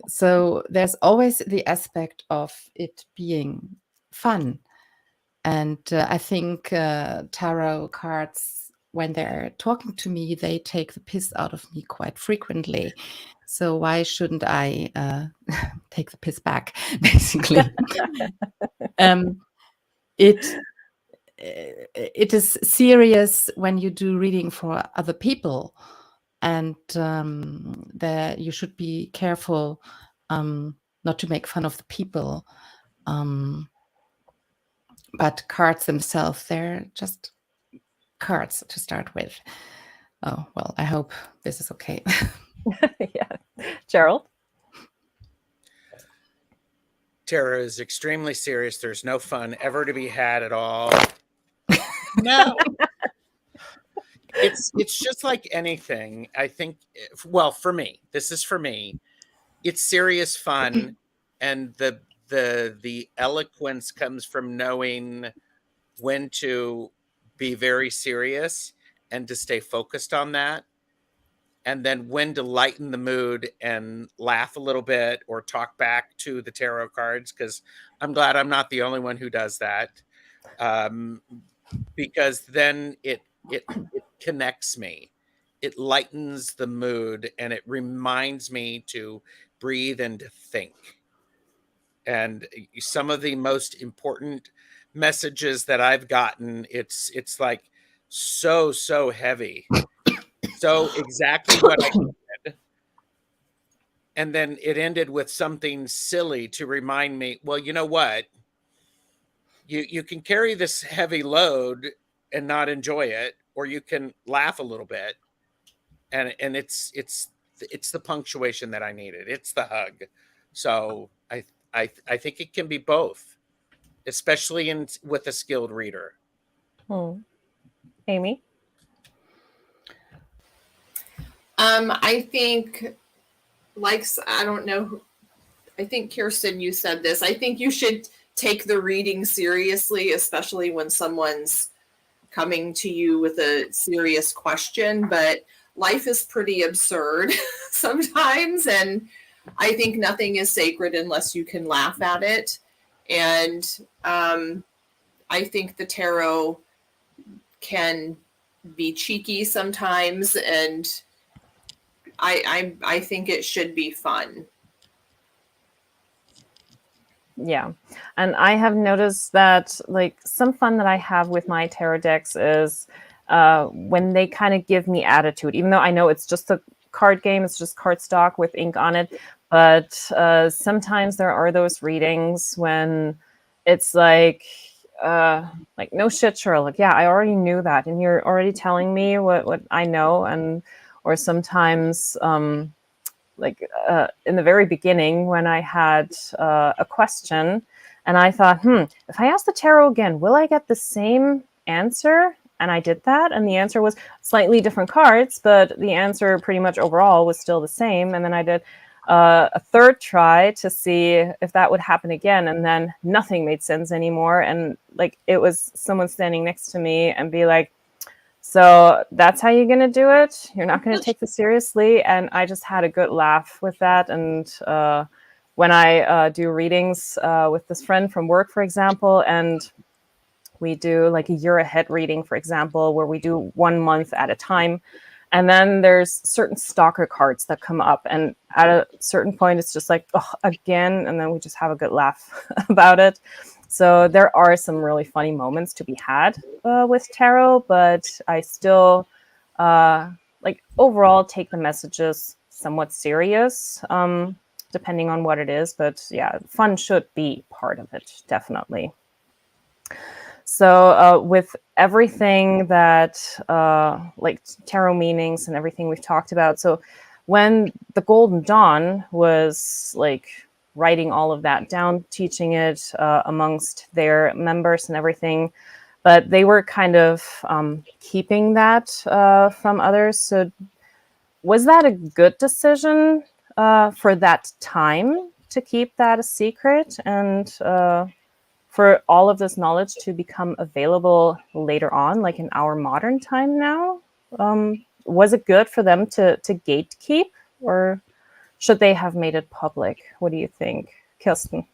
So there's always the aspect of it being fun. And I think tarot cards, when they're talking to me, they take the piss out of me quite frequently. So why shouldn't I take the piss back, basically? It is serious when you do reading for other people, and you should be careful not to make fun of the people. But cards themselves, they're just cards to start with. Oh, well, I hope this is okay. Yeah. Gerald? Tarot is extremely serious. There's no fun ever to be had at all. No. It's just like anything. I think, well, for me, this is for me. It's serious fun, and the eloquence comes from knowing when to be very serious and to stay focused on that, and then when to lighten the mood and laugh a little bit or talk back to the tarot cards, because I'm glad I'm not the only one who does that, because then it connects me. It lightens the mood, and it reminds me to breathe and to think. And some of the most important messages that I've gotten, it's like so heavy, so exactly what I said. And then it ended with something silly to remind me, well, you know what? You can carry this heavy load and not enjoy it, or you can laugh a little bit. And it's the punctuation that I needed. It's the hug. So I think it can be both, especially with a skilled reader. Amy? I think, I don't know. I think, Kirsten, you said this. I think you should take the reading seriously, especially when someone's coming to you with a serious question. But life is pretty absurd sometimes, and I think nothing is sacred unless you can laugh at it. And I think the tarot can be cheeky sometimes, and I think it should be fun. Yeah. And I have noticed that, like, some fun that I have with my tarot decks is when they kind of give me attitude, even though I know it's just a card game, it's just cardstock with ink on it. But sometimes there are those readings when it's like no shit, Sherlock. Yeah, I already knew that, and you're already telling me what I know. And or sometimes in the very beginning when I had a question, and I thought, if I ask the tarot again, will I get the same answer? And I did that, and the answer was slightly different cards, but the answer pretty much overall was still the same. And then I did a third try to see if that would happen again, and then nothing made sense anymore. And like, it was someone standing next to me and be like, so that's how you're going to do it? You're not going to take this seriously? And I just had a good laugh with that. And when I do readings with this friend from work, for example, and we do like a year ahead reading, for example, where we do 1 month at a time. And then there's certain stalker cards that come up. And at a certain point, it's just like, oh, again. And then we just have a good laugh about it. So there are some really funny moments to be had with tarot, but I still, like, overall take the messages somewhat serious, depending on what it is. But yeah, fun should be part of it, definitely. So with everything that, like tarot meanings and everything we've talked about, so when the Golden Dawn was like writing all of that down, teaching it amongst their members and everything, but they were kind of keeping that from others. So was that a good decision for that time to keep that a secret, and for all of this knowledge to become available later on, like in our modern time now? Was it good for them to gatekeep, or should they have made it public? What do you think, Kirsten?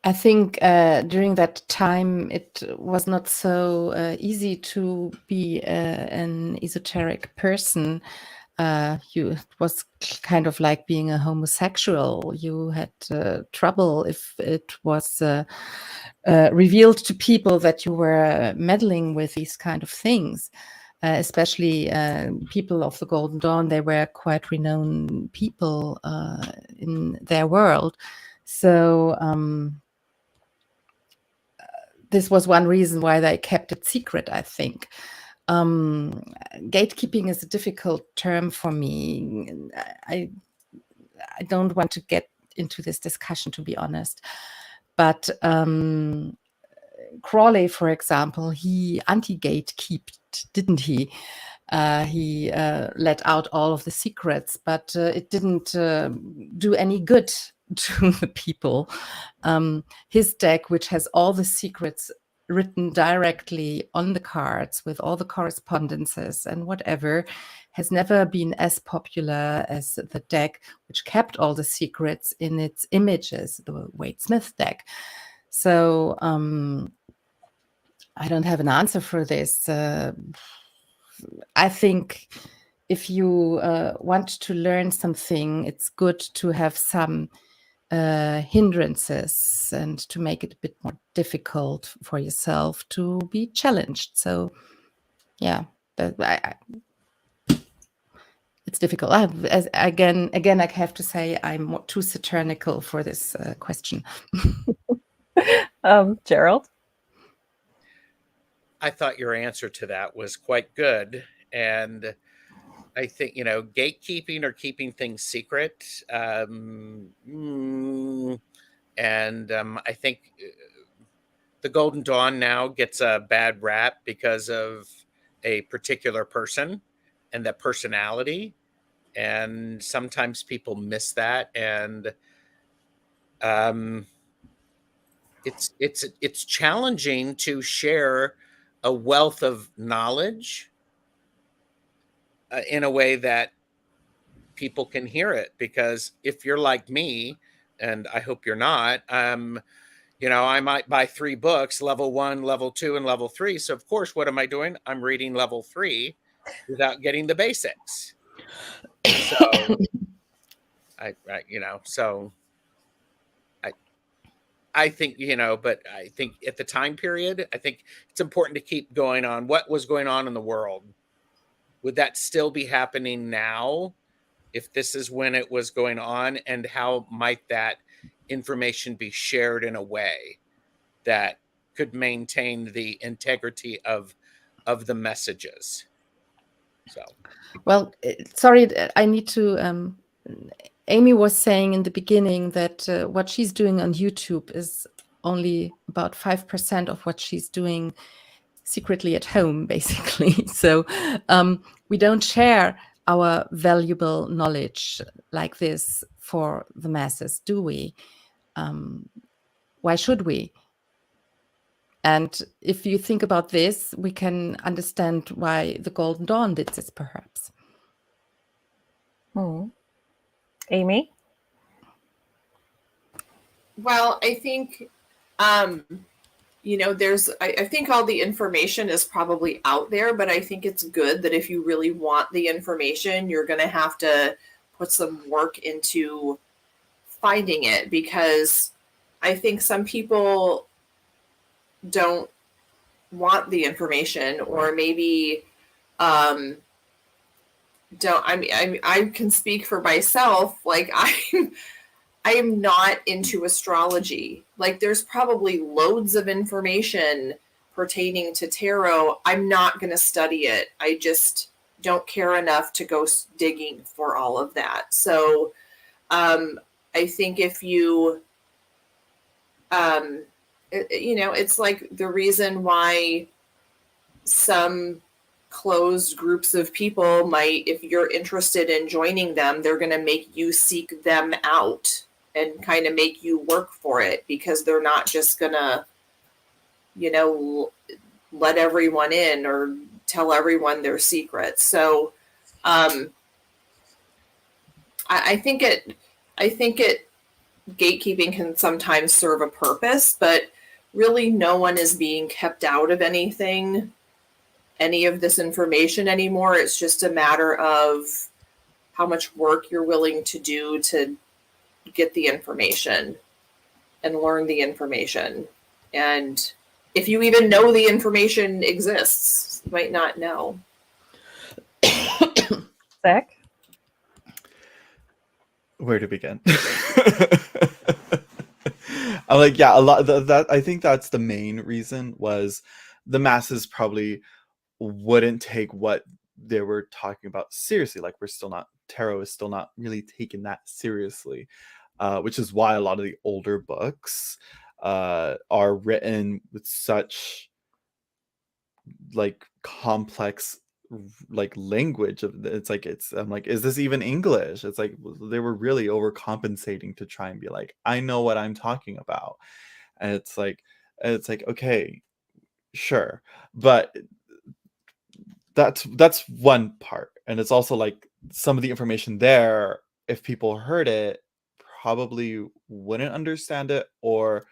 I think during that time, it was not so easy to be an esoteric person. It was kind of like being a homosexual. You had trouble if it was revealed to people that you were meddling with these kind of things. Especially people of the Golden Dawn, they were quite renowned people in their world. So this was one reason why they kept it secret, I think. Gatekeeping is a difficult term for me. I don't want to get into this discussion, to be honest. But Crawley, for example, he anti-gatekeeped, didn't he? He let out all of the secrets, but it didn't do any good to the people. His deck, which has all the secrets written directly on the cards with all the correspondences and whatever, has never been as popular as the deck which kept all the secrets in its images, the Wade Smith deck. So I don't have an answer for this. I think if you want to learn something, it's good to have some hindrances and to make it a bit more difficult for yourself to be challenged. So, yeah, it's difficult. Again, I have to say I'm too satirical for this question. Gerald? I thought your answer to that was quite good. And I think, gatekeeping or keeping things secret. I think the Golden Dawn now gets a bad rap because of a particular person and that personality. And sometimes people miss that. And it's challenging to share a wealth of knowledge in a way that people can hear it, because if you're like me, and I hope you're not, I might buy 3 books, level 1, level 2, and level 3. So of course, what am I doing? I'm reading level 3 without getting the basics. So I think, but I think at the time period, I think it's important to keep going on what was going on in the world. Would that still be happening now if this is when it was going on? And how might that information be shared in a way that could maintain the integrity of the messages? So, well, sorry, I need to. Amy was saying in the beginning that what she's doing on YouTube is only about 5% of what she's doing secretly at home, basically. So we don't share our valuable knowledge like this for the masses, do we? Why should we? And if you think about this, we can understand why the Golden Dawn did this, perhaps. Amy? Well, I think, I think all the information is probably out there, but I think it's good that if you really want the information, you're going to have to put some work into finding it, because I think some people don't want the information, or maybe don't. I can speak for myself. Like, I am not into astrology. Like, there's probably loads of information pertaining to tarot. I'm not going to study it. I just don't care enough to go digging for all of that. So I think if you, it's like the reason why some closed groups of people might, if you're interested in joining them, they're going to make you seek them out and kind of make you work for it, because they're not just going to, let everyone in or tell everyone their secrets. So I think gatekeeping can sometimes serve a purpose, but really no one is being kept out of any of this information anymore. It's just a matter of how much work you're willing to do to get the information and learn the information. And if you even know the information exists, you might not know. Zack? Where to begin? I'm like, yeah, a lot that I think that's the main reason, was the masses probably wouldn't take what they were talking about seriously. Like, tarot is still not really taken that seriously, which is why a lot of the older books are written with such like complex like language. I'm like, is this even English? It's like they were really overcompensating to try and be like, I know what I'm talking about. And it's like okay, sure, but that's one part. And it's also like some of the information there, if people heard it, probably wouldn't understand it, or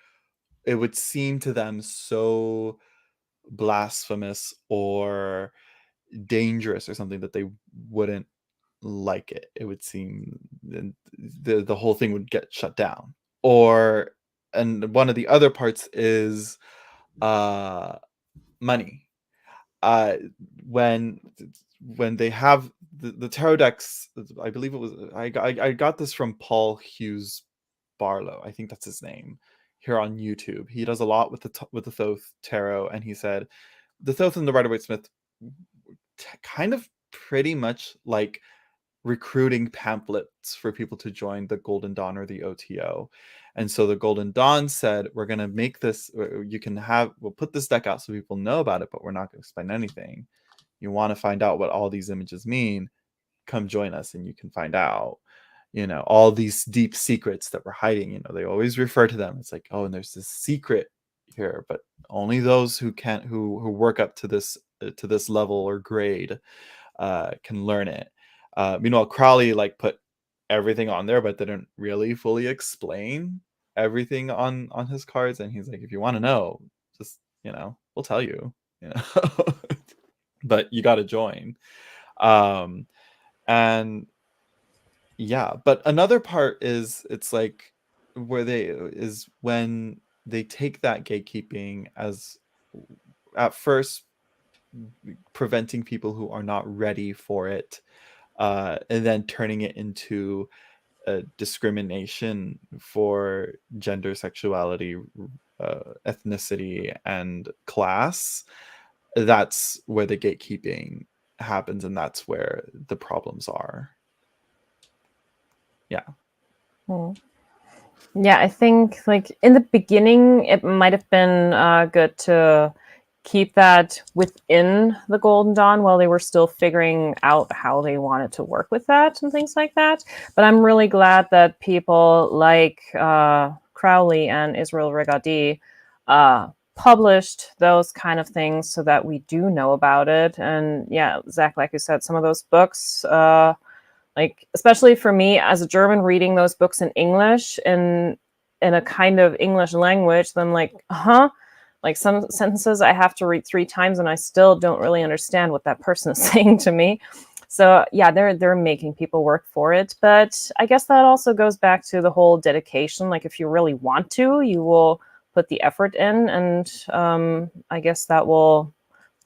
it would seem to them so blasphemous or dangerous or something that they wouldn't like it. It would seem the whole thing would get shut down. And one of the other parts is money. When they have the tarot decks, I believe it was I got this from Paul Hughes Barlow, I think that's his name, here on YouTube. He does a lot with the Thoth tarot, and he said the Thoth and the Rider-Waite-Smith kind of pretty much like recruiting pamphlets for people to join the Golden Dawn or the OTO. And so the Golden Dawn said, we're going to make this, we'll put this deck out so people know about it, but we're not going to explain anything. You want to find out what all these images mean, come join us and you can find out, all these deep secrets that we're hiding. They always refer to them. It's like, oh, and there's this secret here, but only those who work up to this level or grade can learn it. Meanwhile, Crowley put everything on there, but didn't really fully explain everything on his cards. And he's like, if you want to know, just we'll tell you, but you got to join. And yeah, but another part is, it's like when they take that gatekeeping as at first preventing people who are not ready for it, and then turning it into a discrimination for gender, sexuality, ethnicity, and class. That's where the gatekeeping happens, and that's where the problems are. Yeah. Yeah, I think like in the beginning, it might have been good to keep that within the Golden Dawn while they were still figuring out how they wanted to work with that and things like that. But I'm really glad that people like Crowley and Israel Regardie published those kind of things so that we do know about it. And yeah, Zach, like you said, some of those books, like especially for me as a German, reading those books in English in a kind of English language, then like, like some sentences I have to read 3 times and I still don't really understand what that person is saying to me. So yeah, they're making people work for it. But I guess that also goes back to the whole dedication. Like if you really want to, you will put the effort in, and I guess that will.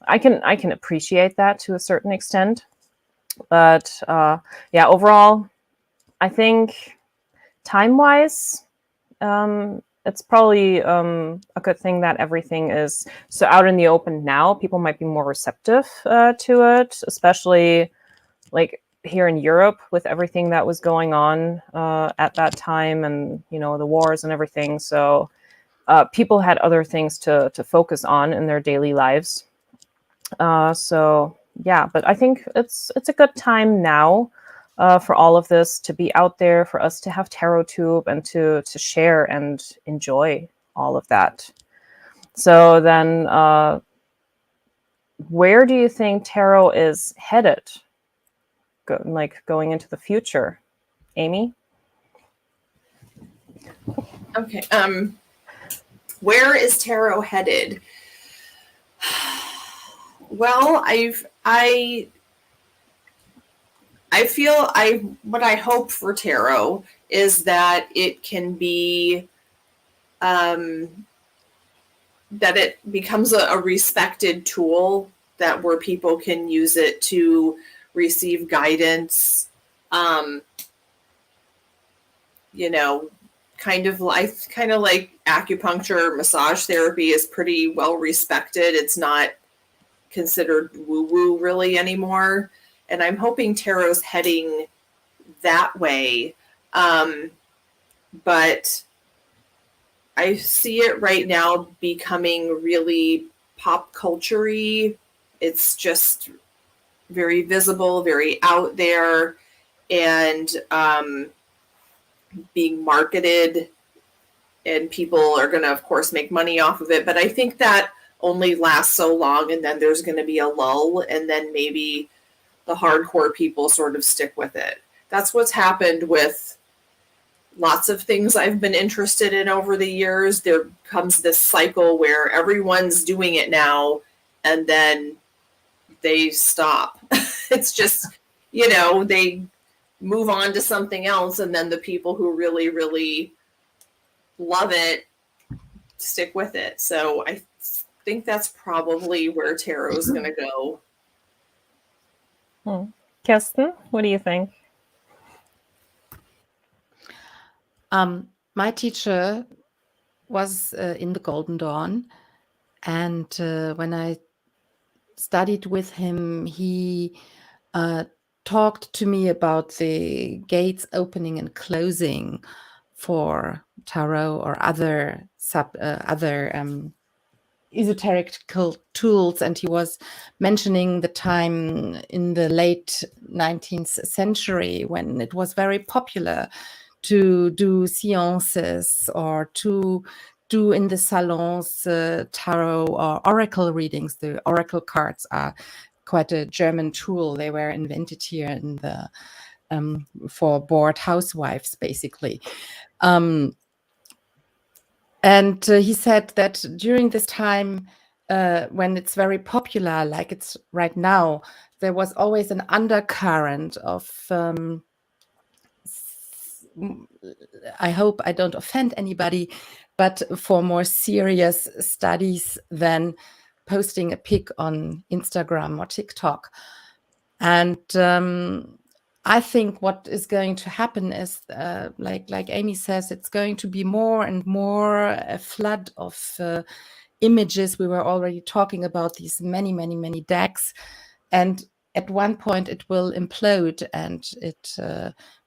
I can appreciate that to a certain extent. But yeah, overall, I think time-wise, it's probably a good thing that everything is so out in the open now. People might be more receptive to it, especially like here in Europe with everything that was going on at that time, and the wars and everything. So people had other things to focus on in their daily lives. So yeah, but I think it's a good time now for all of this to be out there, for us to have TarotTube and to share and enjoy all of that. So then, where do you think tarot is headed? Going into the future, Amy? Okay. Where is tarot headed? Well, I feel what I hope for tarot is that it can be that it becomes a respected tool that where people can use it to receive guidance, kind of like acupuncture, massage therapy is pretty well respected. It's not considered woo-woo really anymore. And I'm hoping tarot's heading that way. But I see it right now becoming really pop culture-y. It's just very visible, very out there, and being marketed, and people are going to, of course, make money off of it. But I think that only lasts so long, and then there's going to be a lull, and then maybe the hardcore people sort of stick with it. That's what's happened with lots of things I've been interested in over the years. There comes this cycle where everyone's doing it now, and then they stop. It's just, they move on to something else, and then the people who really, really love it stick with it. So I think that's probably where tarot is going to go. Kirsten, what do you think? My teacher was in the Golden Dawn, and when I studied with him, he talked to me about the gates opening and closing for tarot or other esoteric tools, and he was mentioning the time in the late 19th century when it was very popular to do seances or to do in the salons tarot or oracle readings. The oracle cards are quite a German tool. They were invented here in the for bored housewives, basically. And he said that during this time, when it's very popular, like it's right now, there was always an undercurrent of, I hope I don't offend anybody, but for more serious studies than posting a pic on Instagram or TikTok. And I think what is going to happen is, like Amy says, it's going to be more and more a flood of images. We were already talking about these many, many, many decks. And at one point it will implode and it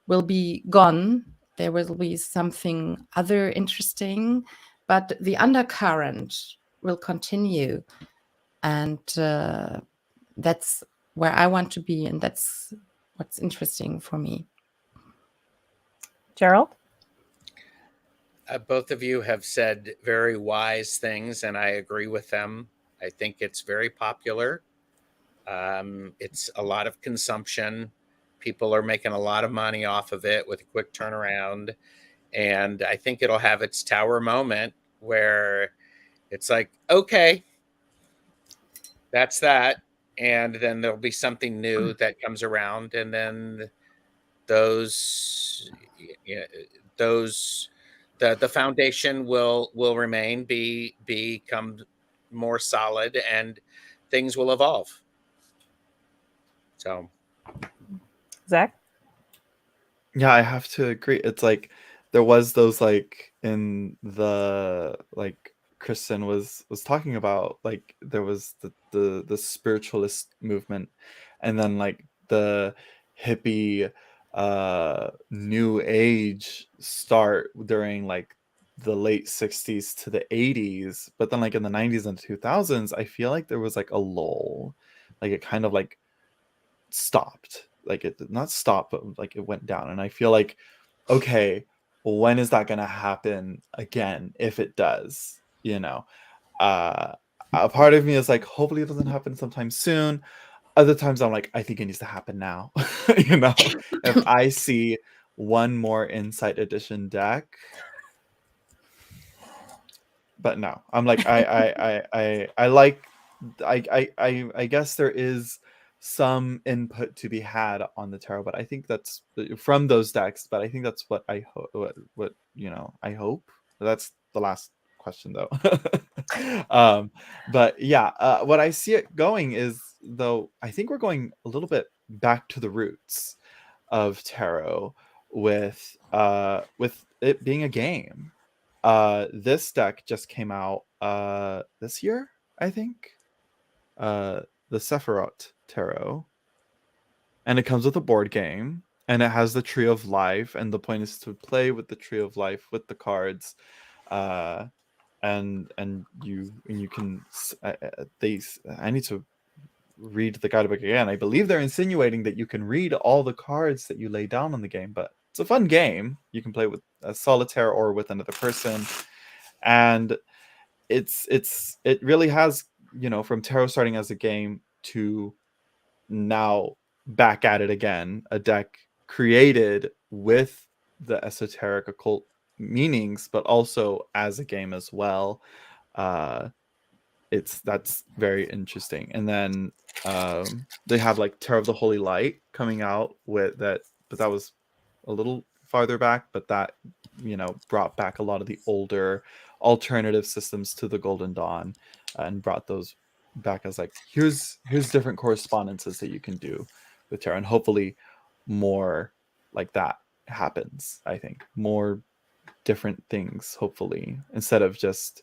will be gone. there will be something other interesting, but the undercurrent will continue. And that's where I want to be, and that's what's interesting for me. Gerald? Both of you have said very wise things, and I agree with them. I think it's very popular. It's a lot of consumption. People are making a lot of money off of it with a quick turnaround. And I think it'll have its tower moment where it's like, okay, that's that. And then there'll be something new that comes around. And then those, the foundation will remain, become more solid, and things will evolve. So, Zack? Yeah, I have to agree. It's like there was those like in the like Kirsten was talking about, like there was the spiritualist movement, and then like the hippie new age start during like the late 60s to the 80s, but then like in the 90s and 2000s I feel like there was like a lull, like it kind of like stopped, like it did not stop, but like it went down. And I feel like, okay, when is that gonna happen again? If it does, a part of me is like, hopefully it doesn't happen sometime soon. Other times I'm like, I think it needs to happen now. If I see one more Insight Edition deck, but no, I'm like, I like, I guess there is some input to be had on the tarot, but I think that's from those decks. But I think that's what I hope. What I hope. That's the last question though. But yeah, what I see it going is, though, I think we're going a little bit back to the roots of tarot with it being a game. This deck just came out this year, I think. The Sephiroth Tarot. And it comes with a board game, and it has the Tree of Life, and the point is to play with the Tree of Life with the cards. And you can I need to read the guidebook again. I believe they're insinuating that you can read all the cards that you lay down on the game, but it's a fun game. You can play with a solitaire or with another person, and it really has, from tarot starting as a game to now back at it again, a deck created with the esoteric occult meanings, but also as a game as well. That's very interesting. And then they have like Tarot of the Holy Light coming out with that, but that was a little farther back, but that brought back a lot of the older alternative systems to the Golden Dawn, and brought those back as like, here's different correspondences that you can do with tarot, and hopefully more like that happens. I think more different things, hopefully, instead of just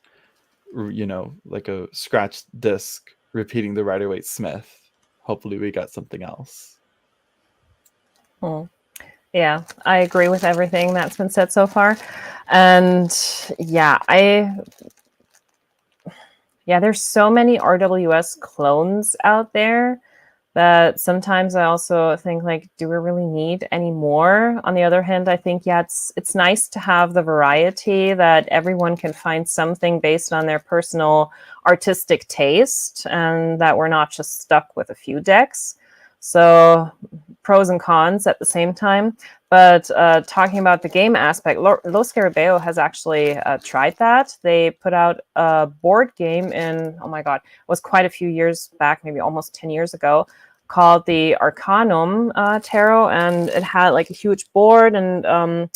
like a scratched disc repeating the Rider-Waite-Smith. Hopefully we got something else. Yeah, I agree with everything that's been said so far. And yeah, there's so many RWS clones out there that sometimes I also think, like, do we really need any more? On the other hand, I think, yeah, it's nice to have the variety, that everyone can find something based on their personal artistic taste, and that we're not just stuck with a few decks. So pros and cons at the same time. But talking about the game aspect, Los Scarabeo has actually tried that. They put out a board game in, oh my God, it was quite a few years back, maybe almost 10 years ago, called the Arcanum Tarot. And it had like a huge board, and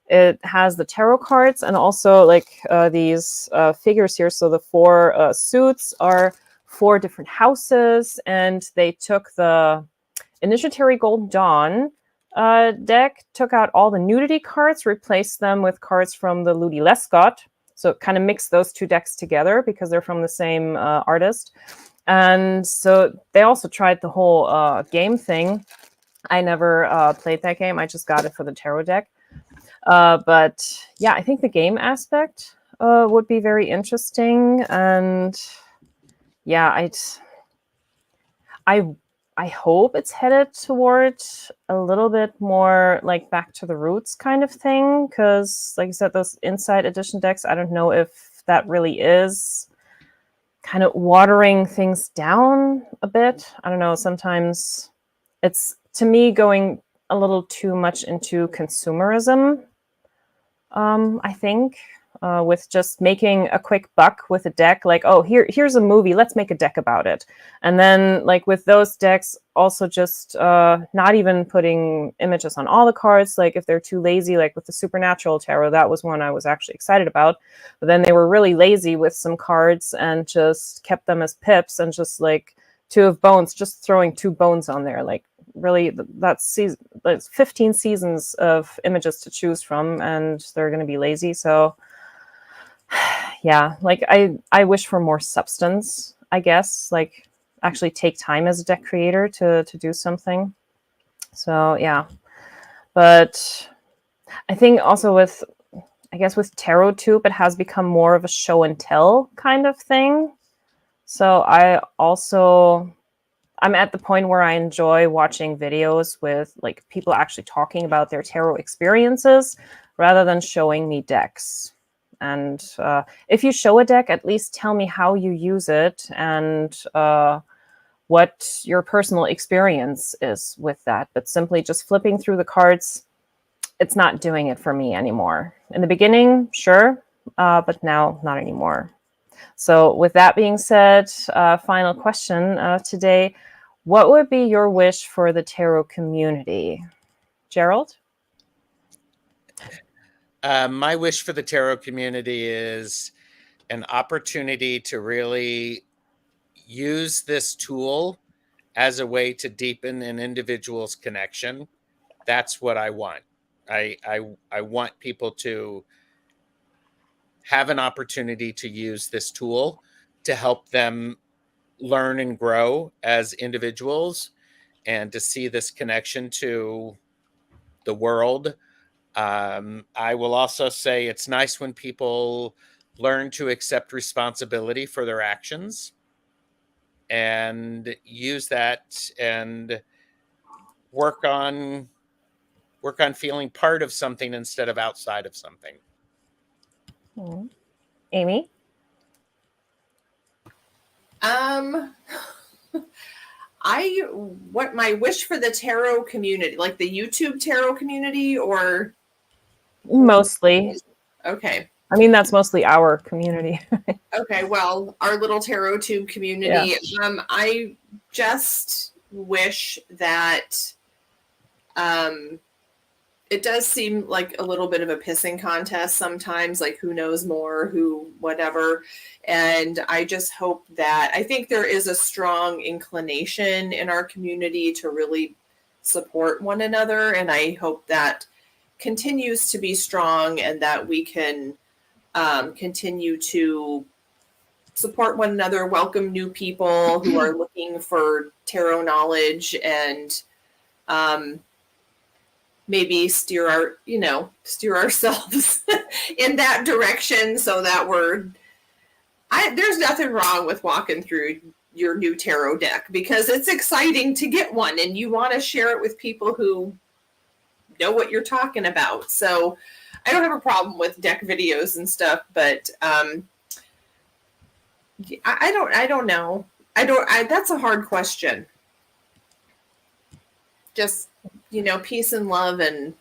it has the tarot cards and also like these figures here. So the four suits are 4 different houses, and they took the Initiatory Golden Dawn deck, took out all the nudity cards, replaced them with cards from the Ludi Lescott. So it kind of mixed those 2 decks together because they're from the same artist. And so they also tried the whole game thing. I never played that game. I just got it for the tarot deck. But yeah, I think the game aspect would be very interesting. And yeah, I hope it's headed toward a little bit more like back to the roots kind of thing. Because like I said, those inside edition decks, I don't know if that really is kind of watering things down a bit. I don't know. Sometimes it's, to me, going a little too much into consumerism, I think, with just making a quick buck with a deck. Like, oh, here's a movie, let's make a deck about it. And then, like, with those decks, also just not even putting images on all the cards. Like, if they're too lazy, like with the Supernatural Tarot, that was one I was actually excited about. But then they were really lazy with some cards and just kept them as pips and just, like, 2 of bones, just throwing 2 bones on there. Like, really, that's 15 seasons of images to choose from, and they're going to be lazy. So yeah, like I wish for more substance, I guess, like actually take time as a deck creator to do something. So yeah, but I think also with, I guess with TarotTube, it has become more of a show and tell kind of thing. So I'm at the point where I enjoy watching videos with like people actually talking about their tarot experiences rather than showing me decks. And if you show a deck, at least tell me how you use it and what your personal experience is with that. But simply just flipping through the cards, it's not doing it for me anymore. In the beginning, sure, but now not anymore. So with that being said, final question today. What would be your wish for the tarot community? Gerald? My wish for the tarot community is an opportunity to really use this tool as a way to deepen an individual's connection. That's what I want. I want people to have an opportunity to use this tool to help them learn and grow as individuals and to see this connection to the world. I will also say it's nice when people learn to accept responsibility for their actions and use that and work on feeling part of something instead of outside of something. Amy? What my wish for the tarot community, like the YouTube tarot community, or Mostly. okay. I mean, that's mostly our community. Okay, well, our little TarotTube community. Yeah. I just wish that it does seem like a little bit of a pissing contest sometimes, like who knows more, who whatever. And I just hope that, I think there is a strong inclination in our community to really support one another. And I hope that continues to be strong and that we can continue to support one another, welcome new people who are looking for tarot knowledge, and maybe steer ourselves in that direction so that there's nothing wrong with walking through your new tarot deck because it's exciting to get one and you want to share it with people who know what you're talking about. So I don't have a problem with deck videos and stuff, but I don't know. That's a hard question. Just, peace and love and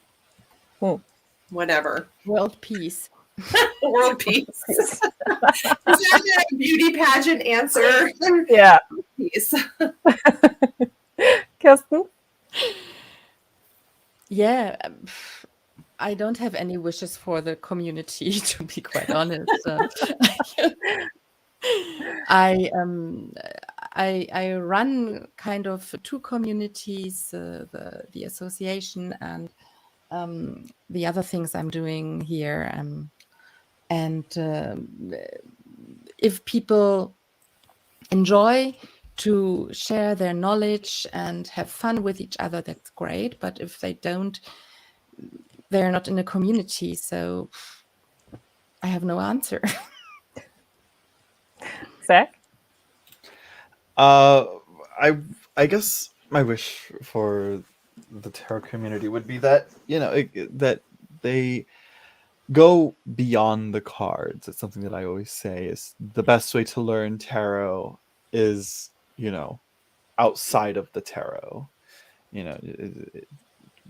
whatever. World peace. World peace. Is that a beauty pageant answer? Yeah. Peace. Kirsten? Yeah, I don't have any wishes for the community, to be quite honest. I run kind of 2 communities, the association and the other things I'm doing here. And if people enjoy to share their knowledge and have fun with each other, that's great. But if they don't they're not in a community, so I have no answer. Zack? I guess my wish for the tarot community would be that, you know, that they go beyond the cards. It's something that I always say is the best way to learn tarot is, you know, outside of the tarot. You know,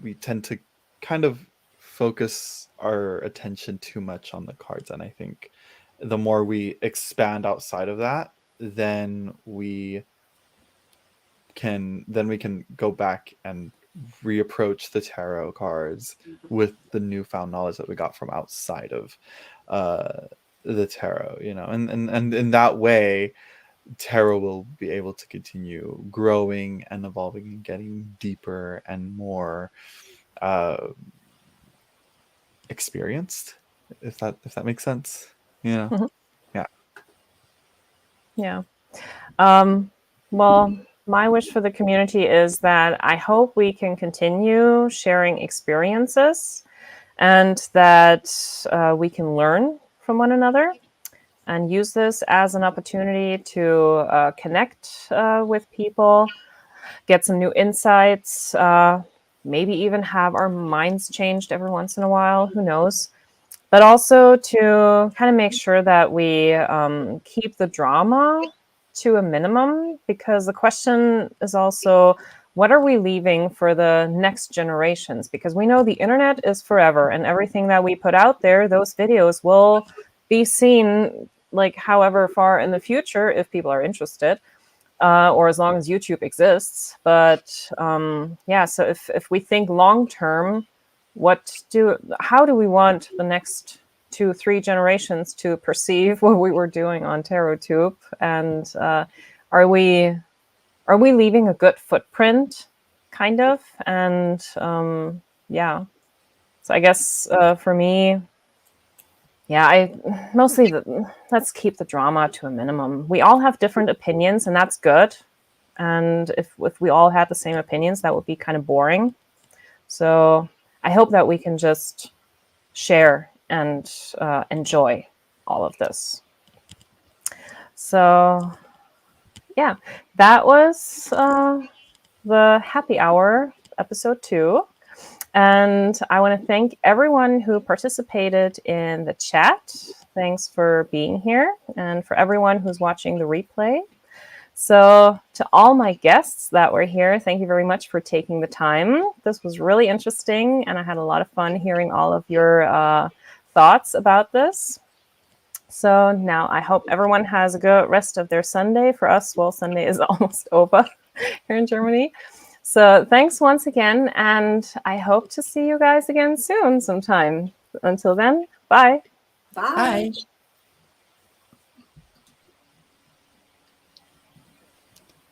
we tend to kind of focus our attention too much on the cards, and I think the more we expand outside of that, then we can go back and reapproach the tarot cards with the newfound knowledge that we got from outside of the tarot, you know, and in that way tarot will be able to continue growing and evolving and getting deeper and more experienced, if that makes sense, you know. Mhm. Yeah. Yeah. Well, my wish for the community is that I hope we can continue sharing experiences and that we can learn from one another and use this as an opportunity to connect with people, get some new insights, maybe even have our minds changed every once in a while, who knows. But also to kind of make sure that we keep the drama to a minimum, because the question is also, what are we leaving for the next generations? Because we know the internet is forever, and everything that we put out there, those videos will be seen like however far in the future if people are interested, or as long as YouTube exists. But yeah, so if we think long term, how do we want the next 2-3 generations to perceive what we were doing on TarotTube? And are we leaving a good footprint, kind of? And yeah, so I guess for me, yeah, let's keep the drama to a minimum. We all have different opinions, and that's good. And if we all had the same opinions, that would be kind of boring. So I hope that we can just share and enjoy all of this. So yeah, that was the happy hour, episode 2. And I want to thank everyone who participated in the chat. Thanks for being here, and for everyone who's watching the replay. So to all my guests that were here, thank you very much for taking the time. This was really interesting, and I had a lot of fun hearing all of your thoughts about this. So now I hope everyone has a good rest of their Sunday. For us, well, Sunday is almost over here in Germany. So thanks once again, and I hope to see you guys again soon sometime. Until then, bye. Bye. Bye.